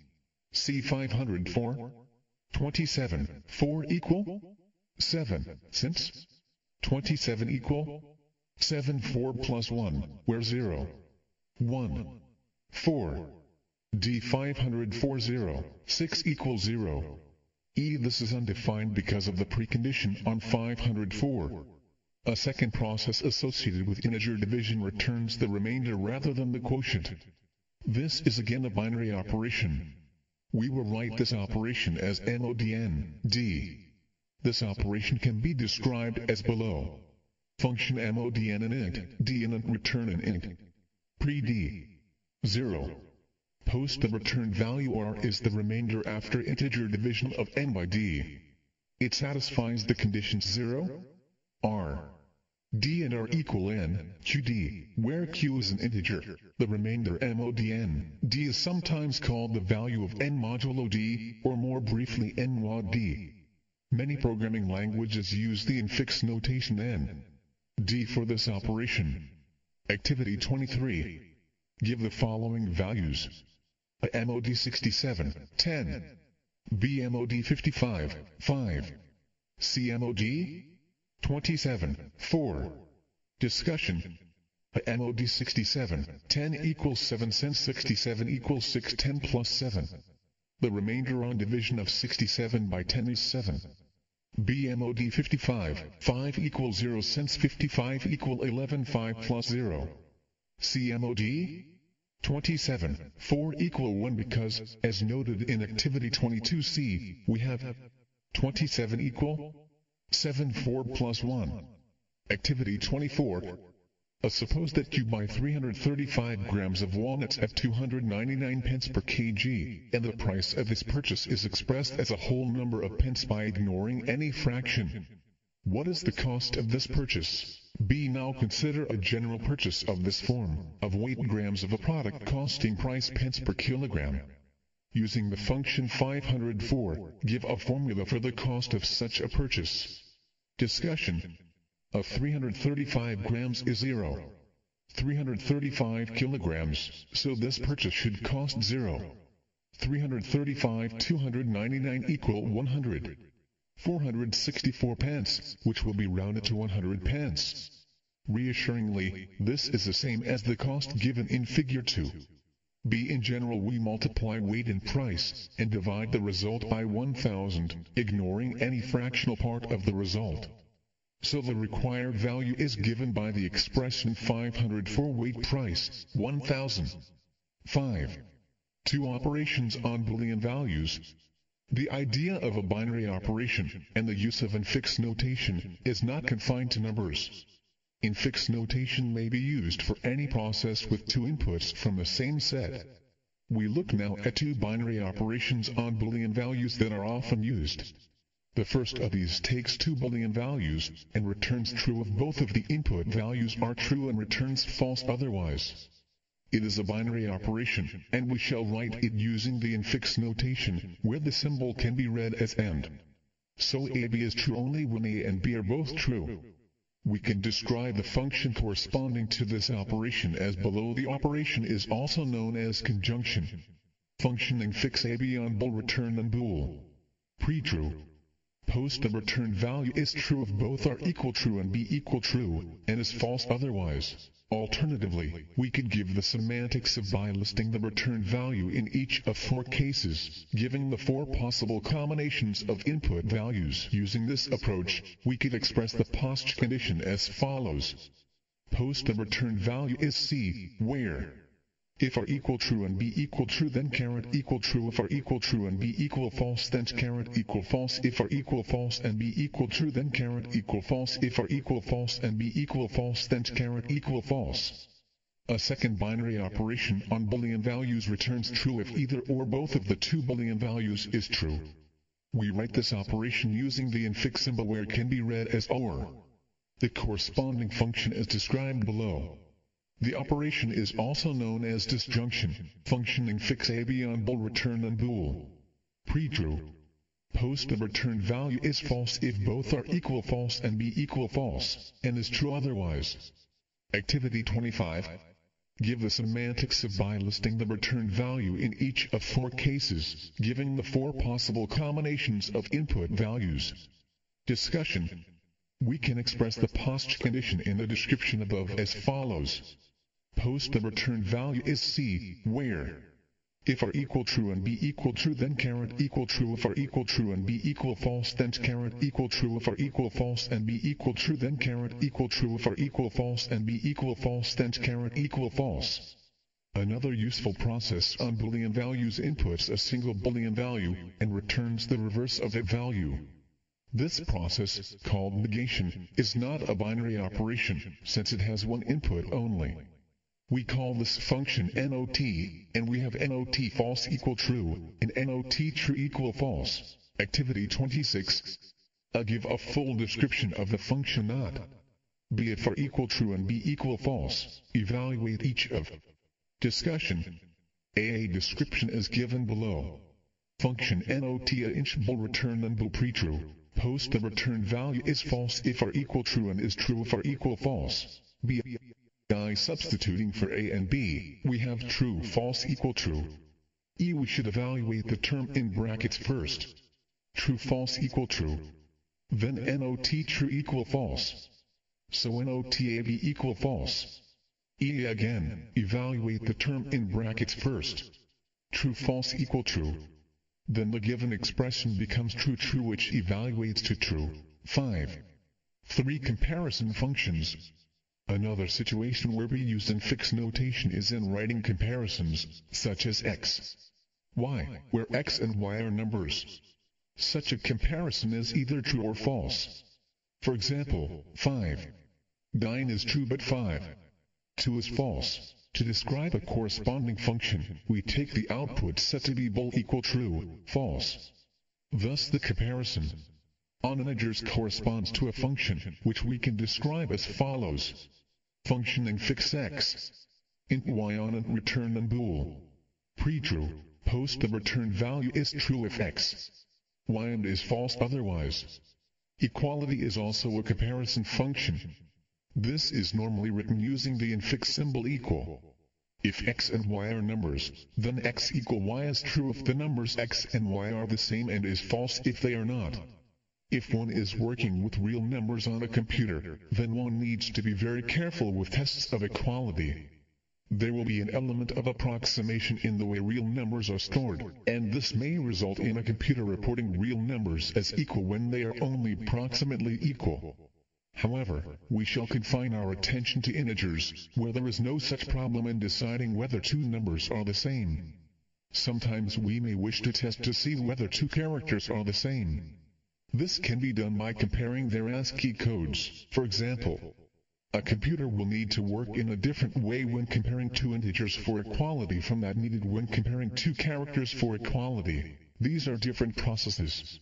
c 504.27, 4 equal 7, since 27 equal 7 4 plus 1, where 0, 1, 4, d 504.0, 6 equals 0. E. This is undefined because of the precondition on 504. A second process associated with integer division returns the remainder rather than the quotient. This is again a binary operation. We will write this operation as modn, d. This operation can be described as below. Function modn an int, d init return an int. Pre-d. 0. Post the return value r is the remainder after integer division of n by d. It satisfies the conditions 0, r, d and r equal n, qd, where q is an integer. The remainder modn, d is sometimes called the value of n modulo d, or more briefly n mod d. Many programming languages use the infix notation n, d for this operation. Activity 23. Give the following values. A mod 67, 10. B mod 55, 5. C mod 27, 4. Discussion. A MOD 67, 10 equals 7 cents, 67 equals 6, 10 plus 7. The remainder on division of 67 by 10 is 7. BMOD 55, 5 equals 0 cents, 55 equal 11, 5 plus 0. CMOD 27, 4 equal 1 because, as noted in activity 22C, we have 27 equal 7, 4 plus 1. Activity 24. Suppose that you buy 335 grams of walnuts at 299 pence per kg, and the price of this purchase is expressed as a whole number of pence by ignoring any fraction. What is the cost of this purchase? B. Now consider a general purchase of this form, of weight grams of a product costing price pence per kilogram. Using the function 504, give a formula for the cost of such a purchase. Discussion. Of 335 grams is 0. 335 kilograms, so this purchase should cost 0. 335 299 equal 100. 464 pence, which will be rounded to 100 pence. Reassuringly, this is the same as the cost given in figure 2. B. In general we multiply weight and price, and divide the result by 1000, ignoring any fractional part of the result. So the required value is given by the expression 500 for weight price, 1000. 5. 2 operations on Boolean values. The idea of a binary operation, and the use of infix notation, is not confined to numbers. Infix notation may be used for any process with 2 inputs from the same set. We look now at 2 binary operations on Boolean values that are often used. The first of these takes 2 Boolean values, and returns true if both of the input values are true and returns false otherwise. It is a binary operation, and we shall write it using the infix notation, where the symbol can be read as AND. So AB is true only when A and B are both true. We can describe the function corresponding to this operation as below. The operation is also known as conjunction. Function infix AB on bool return on bool. Pre-true. Post the return value is true if both are equal true and B equal true, and is false otherwise. Alternatively, we could give the semantics of by listing the return value in each of 4 cases, giving the 4 possible combinations of input values. Using this approach, we could express the post condition as follows. Post the return value is C, where if are equal true and B equal true then equal true, if are equal true and B equal false then equal false, if are equal false and B equal true then equal false, if are equal false and B equal false then equal false. A second binary operation on Boolean values returns true if either or both of the 2 Boolean values is true. We write this operation using the infix symbol where it can be read as OR. The corresponding function is described below. The operation is also known as disjunction. Function infix AB on bool return on bool. Pre-true. Post the return value is false if both are equal false and B equal false, and is true otherwise. Activity 25. Give the semantics of by listing the return value in each of 4 cases, giving the 4 possible combinations of input values. Discussion. We can express the post condition in the description above as follows. Post the return value is C, where if are equal true and B equal true then equal true, if are equal true and B equal false then equal true, if are equal false and B equal true then equal true, if are equal false and B equal false then equal false. Another useful process on Boolean values inputs a single Boolean value and returns the reverse of that value. This process, called negation, is not a binary operation, since it has one input only. We call this function NOT, and we have NOT false equal true, and NOT true equal false. Activity 26. Give a full description of the function NOT. B if are equal true and B equal false. Evaluate each of. Discussion. A description is given below. Function NOT int bool return on bool pre-true. Post the return value is false if are equal true and is true if are equal false. B. By substituting for A and B, we have true false equal true. We should evaluate the term in brackets first. True false equal true. Then not true equal false. So not ab equal false. Again, evaluate the term in brackets first. True false equal true. Then the given expression becomes true which evaluates to true. 5. 3 comparison functions. Another situation where we use infix notation is in writing comparisons, such as x, y, where x and y are numbers. Such a comparison is either true or false. For example, 5. 9 is true but 5. 2 is false. To describe a corresponding function, we take the output set to be both equal true, false. Thus the comparison on integers corresponds to a function which we can describe as follows. Function infix x, int y on and return and bool. Pre-true, post the return value is true if x, y and is false otherwise. Equality is also a comparison function. This is normally written using the infix symbol equal. If x and y are numbers, then x equal y is true if the numbers x and y are the same and is false if they are not. If one is working with real numbers on a computer, then one needs to be very careful with tests of equality. There will be an element of approximation in the way real numbers are stored, and this may result in a computer reporting real numbers as equal when they are only approximately equal. However, we shall confine our attention to integers, where there is no such problem in deciding whether two numbers are the same. Sometimes we may wish to test to see whether two characters are the same. This can be done by comparing their ASCII codes. For example, a computer will need to work in a different way when comparing two integers for equality from that needed when comparing two characters for equality. These are different processes.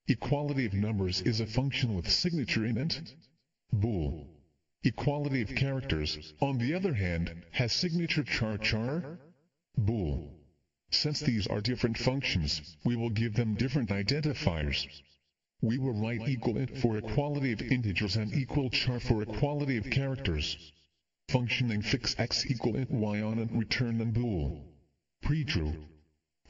Equality of numbers is a function with signature in int, bool. Equality of characters, on the other hand, has signature char, bool. Since these are different functions, we will give them different identifiers. We will write equal int for equality of integers and equal char for equality of characters. Function infix x equal int y on and return and bool. Pre-true.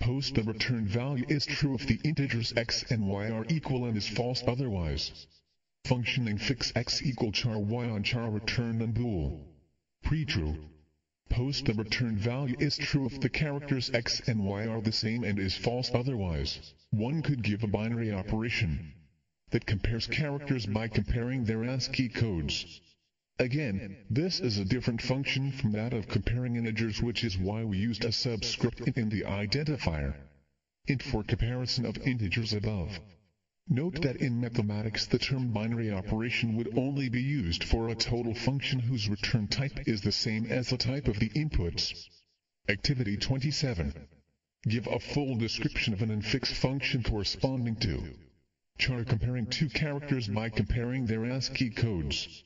Post the return value is true if the integers x and y are equal and is false otherwise. Function infix x equal char y on char return and bool. Pre-true. Post the return value is true if the characters x and y are the same and is false otherwise. One could give a binary operation that compares characters by comparing their ASCII codes. Again, this is a different function from that of comparing integers, which is why we used a subscript in the identifier int for comparison of integers above. Note that in mathematics the term binary operation would only be used for a total function whose return type is the same as the type of the inputs. Activity 27. Give a full description of an infix function corresponding to char comparing two characters by comparing their ASCII codes.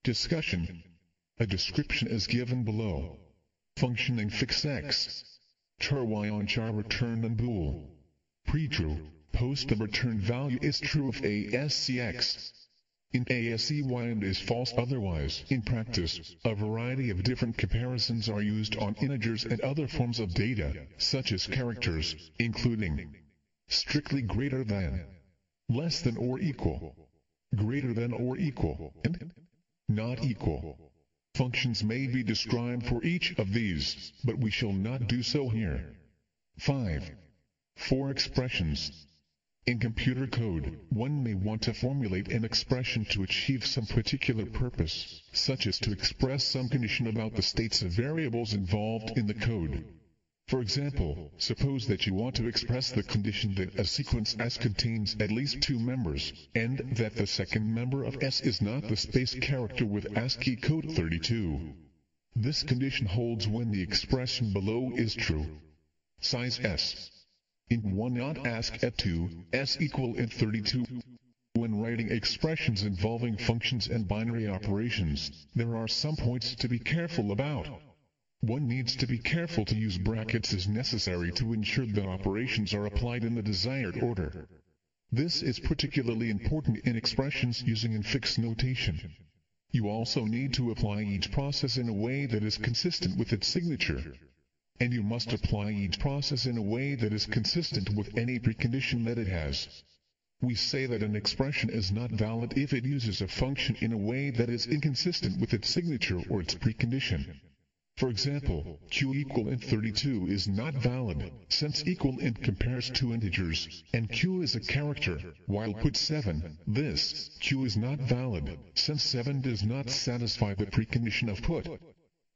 Discussion. A description is given below. Function infix x. Char y on char return and bool. Pre-true. Post the return value is true if ASCII x. In ASCII y and is false otherwise. In practice, a variety of different comparisons are used on integers and other forms of data, such as characters, including strictly greater than, less than or equal, greater than or equal, and not equal. Functions may be described for each of these, but we shall not do so here. 5. 4 expressions. In computer code, one may want to formulate an expression to achieve some particular purpose, such as to express some condition about the states of variables involved in the code. For example, suppose that you want to express the condition that a sequence S contains at least 2 members, and that the second member of S is not the space character with ASCII code 32. This condition holds when the expression below is true. Size S. Int 1 not ask at 2, S equal int 32. When writing expressions involving functions and binary operations, there are some points to be careful about. One needs to be careful to use brackets as necessary to ensure that operations are applied in the desired order. This is particularly important in expressions using infix notation. You also need to apply each process in a way that is consistent with its signature. And you must apply each process in a way that is consistent with any precondition that it has. We say that an expression is not valid if it uses a function in a way that is inconsistent with its signature or its precondition. For example, q equal int 32 is not valid, since equal int compares two integers, and q is a character, while put 7, this, q is not valid, since 7 does not satisfy the precondition of put.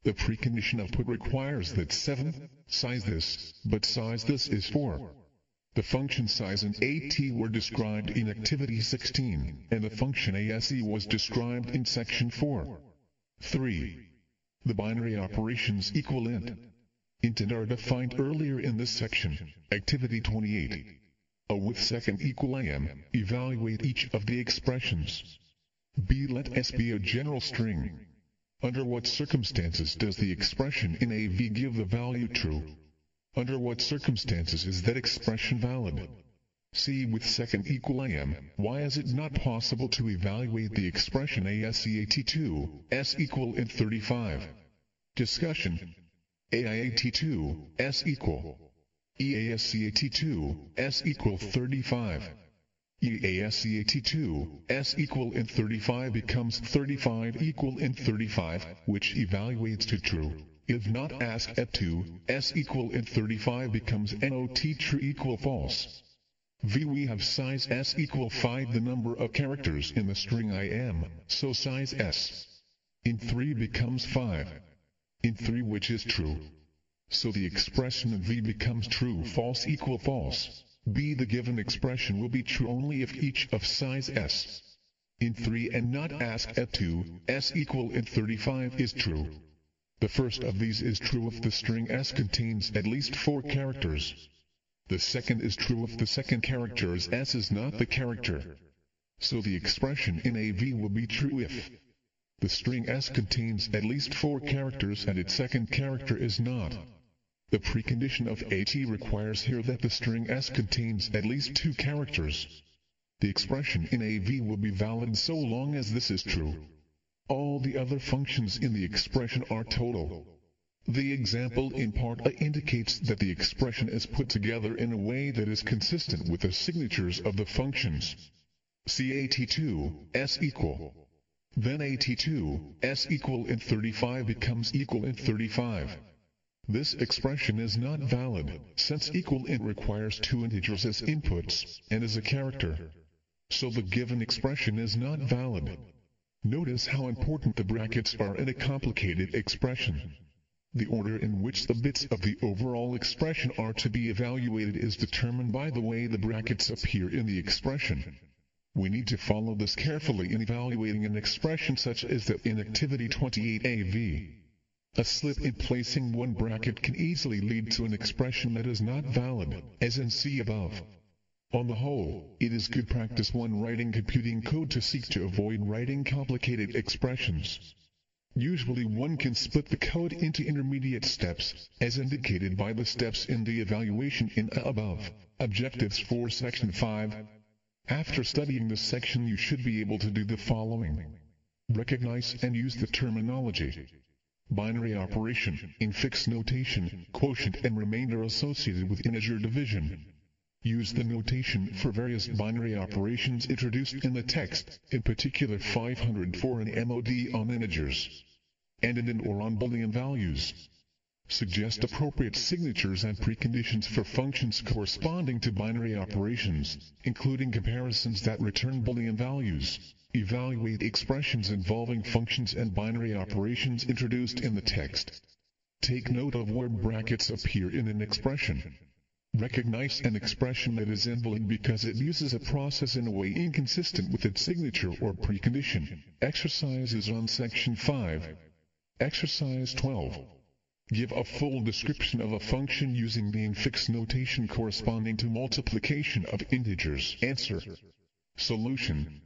The precondition of put requires that 7, size this, but size this is 4. The function size and at were described in Activity 16, and the function ASCII was described in Section 4. 3. The binary operations equal int and are defined earlier in this section, Activity 28. A with second equal am, evaluate each of the expressions. B. Let S be a general string. Under what circumstances does the expression in AV give the value true? Under what circumstances is that expression valid? C. With second equal am, why is it not possible to evaluate the expression ASCII2, S equal int 35? Discussion. AIAT2, S equal. EASCII2, S equal 35. EASCII2, S equal int 35 becomes 35 equal int 35, which evaluates to true. If not ASCII2, S equal int 35 becomes NOT true equal false. V. We have size S equal 5 the number of characters in the string I am, so size S. Int 3 becomes 5. Int 3 which is true. So the expression of V becomes true false equal false. B. The given expression will be true only if each of size S. Int 3 and not ASCII2, S equal int 35 is true. The first of these is true if the string S contains at least 4 characters. The second is true if the second character S is not the character. So the expression in AV will be true if the string S contains at least 4 characters and its second character is not. The precondition of AT requires here that the string S contains at least 2 characters. The expression in AV will be valid so long as this is true. All the other functions in the expression are total. The example in part A indicates that the expression is put together in a way that is consistent with the signatures of the functions. CAT2, S equal. Then AT2, S equal int 35 becomes equal int 35. This expression is not valid, since equal int requires 2 integers as inputs, and is a character. So the given expression is not valid. Notice how important the brackets are in a complicated expression. The order in which the bits of the overall expression are to be evaluated is determined by the way the brackets appear in the expression. We need to follow this carefully in evaluating an expression such as that in Activity 28 AV. A slip in placing one bracket can easily lead to an expression that is not valid, as in C above. On the whole, it is good practice when writing computing code to seek to avoid writing complicated expressions. Usually one can split the code into intermediate steps, as indicated by the steps in the evaluation in above. Objectives for Section 5. After studying this section you should be able to do the following. Recognize and use the terminology. Binary operation, infix notation, quotient and remainder associated with integer division. Use the notation for various binary operations introduced in the text, in particular 504 and MOD on integers, and in or on Boolean values. Suggest appropriate signatures and preconditions for functions corresponding to binary operations, including comparisons that return Boolean values. Evaluate expressions involving functions and binary operations introduced in the text. Take note of where brackets appear in an expression. Recognize an expression that is invalid because it uses a process in a way inconsistent with its signature or precondition. Exercises on Section 5. Exercise 12. Give a full description of a function using the infix notation corresponding to multiplication of integers. Answer. Solution.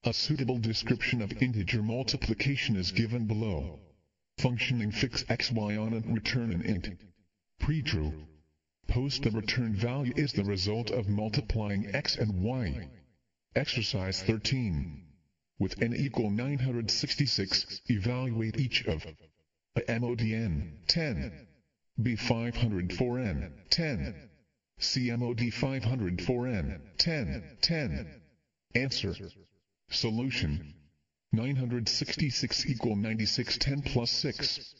A suitable description of integer multiplication is given below. Function infix xy on and return an int. Pre-true. Post the returned value is the result of multiplying x and y. Exercise 13. With n equal 966, evaluate each of a MODN 10, B 504N 10, CMOD 504N, 10, 10. Answer. Solution. 966 equal 96 10 plus 6.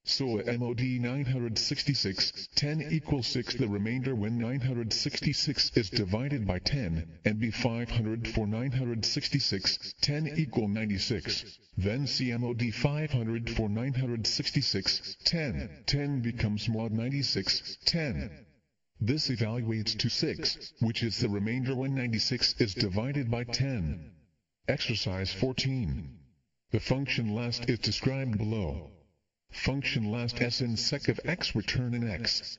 So MOD 966, 10 equals 6. The remainder when 966 is divided by 10, and be 500 for 966, 10 equal 96. Then CMOD 500 for 966, 10, 10 becomes mod 96, 10. This evaluates to 6, which is the remainder when 96 is divided by 10. Exercise 14. The function last is described below. Function last s in sec of x return in x.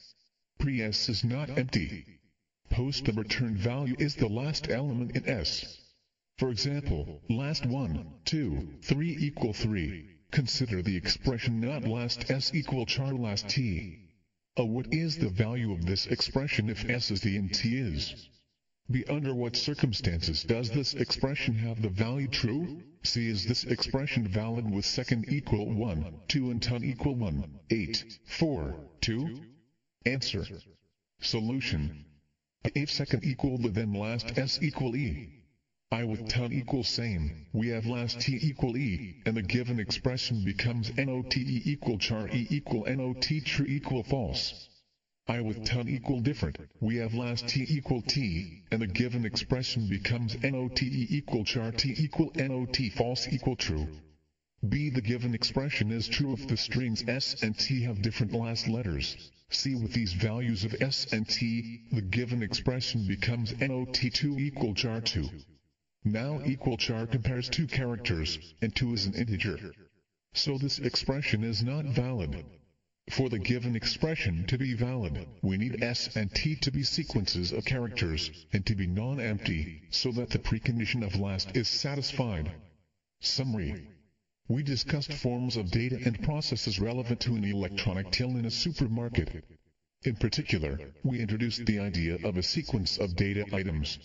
Pre-s is not empty. Post the return value is the last element in s. For example, last 1, 2, 3 equal 3. Consider the expression not last s equal char last t. What is the value of this expression if s is the int t is? B. Under what circumstances does this expression have the value true? C. Is this expression valid with second equal 1, 2 and ton equal 1, 8, 4, 2? Answer. Solution. If second equal the then last s equal e. I with ton equals same, we have last t equal e, and the given expression becomes not equal char e equal not true equal false. I with ton equal different, we have last t equal t, and the given expression becomes not equal char t equal not false equal true. B. The given expression is true if the strings s and t have different last letters. C. With these values of s and t, the given expression becomes not 2 equal char 2. Now equal char compares two characters, and 2 is an integer. So this expression is not valid. For the given expression to be valid, we need s and t to be sequences of characters, and to be non-empty, so that the precondition of last is satisfied. Summary. We discussed forms of data and processes relevant to an electronic till in a supermarket. In particular, we introduced the idea of a sequence of data items.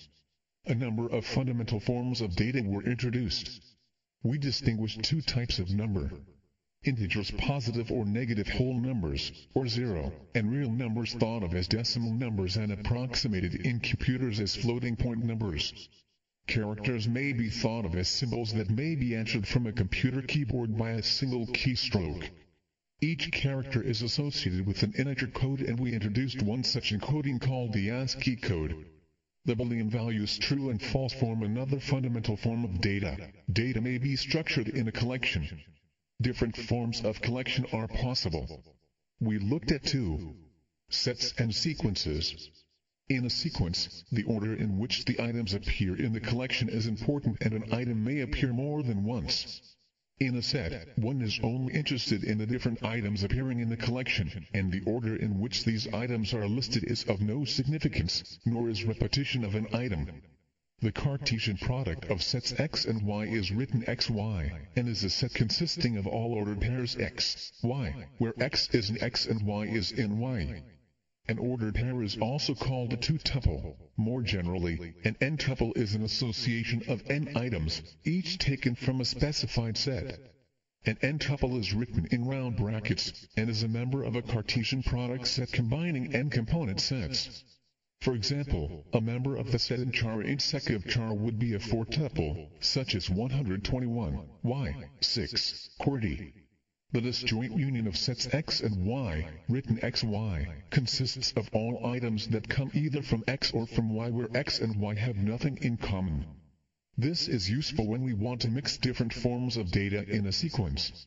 A number of fundamental forms of data were introduced. We distinguished two types of number. Integers, positive or negative whole numbers, or zero, and real numbers thought of as decimal numbers and approximated in computers as floating point numbers. Characters may be thought of as symbols that may be entered from a computer keyboard by a single keystroke. Each character is associated with an integer code, and we introduced one such encoding called the ASCII code. The Boolean values true and false form another fundamental form of data. Data may be structured in a collection. Different forms of collection are possible. We looked at two sets and sequences. In a sequence, the order in which the items appear in the collection is important, and an item may appear more than once. In a set, one is only interested in the different items appearing in the collection, and the order in which these items are listed is of no significance, nor is repetition of an item. The Cartesian product of sets x and y is written xy, and is a set consisting of all ordered pairs x, y, where x is in x and y is in y. An ordered pair is also called a two-tuple. More generally, an n-tuple is an association of n items, each taken from a specified set. An n-tuple is written in round brackets, and is a member of a Cartesian product set combining n component sets. For example, a member of the set in char int sec of char would be a four-tuple, such as 121, y, 6, QWERTY. The disjoint union of sets x and y, written xy, consists of all items that come either from x or from y, where x and y have nothing in common. This is useful when we want to mix different forms of data in a sequence.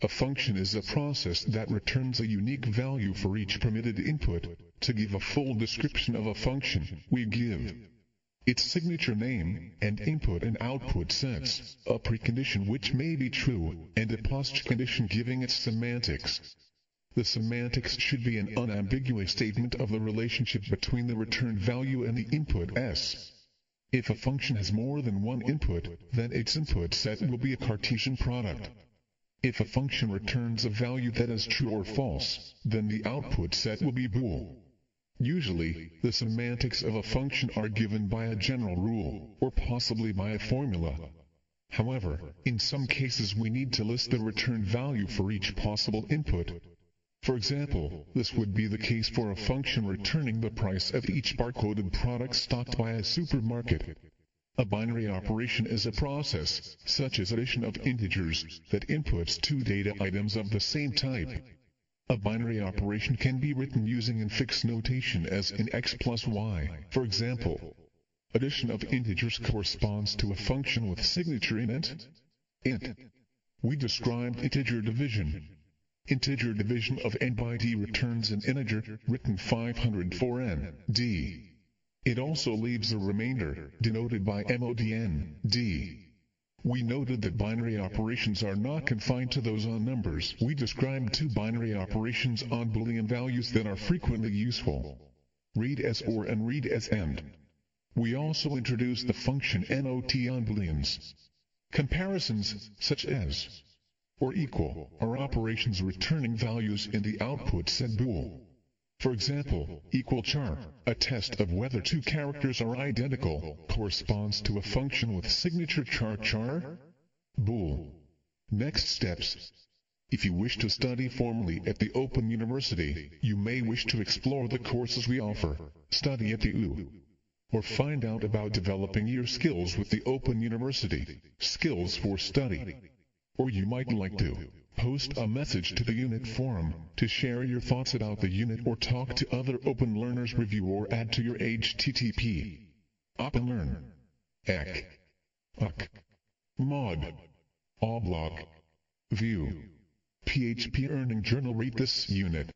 A function is a process that returns a unique value for each permitted input. To give a full description of a function, we give its signature name, and input and output sets, a precondition which may be true, and a postcondition giving its semantics. The semantics should be an unambiguous statement of the relationship between the returned value and the input s. If a function has more than one input, then its input set will be a Cartesian product. If a function returns a value that is true or false, then the output set will be bool. Usually, the semantics of a function are given by a general rule, or possibly by a formula. However, in some cases we need to list the return value for each possible input. For example, this would be the case for a function returning the price of each barcoded product stocked by a supermarket. A binary operation is a process, such as addition of integers, that inputs two data items of the same type. A binary operation can be written using infix notation as in x plus y. For example, addition of integers corresponds to a function with signature int. We described integer division. Integer division of n by d returns an integer, written 504 n, d. It also leaves a remainder, denoted by modn, d. We noted that binary operations are not confined to those on numbers. We described two binary operations on Boolean values that are frequently useful. Read as or and read as end. We also introduced the function not on Booleans. Comparisons, such as or equal, are operations returning values in the output said bool. For example, equal char, a test of whether two characters are identical, corresponds to a function with signature char bool. Next steps. If you wish to study formally at the Open University, you may wish to explore the courses we offer, study at the U, or find out about developing your skills with the Open University, Skills for Study. Or you might like to post a message to the unit forum to share your thoughts about the unit or talk to other open learners, review or add to your http. OpenLearn. Ek. Uk. Mod. Oblog. View. PHP Earning Journal. Rate this unit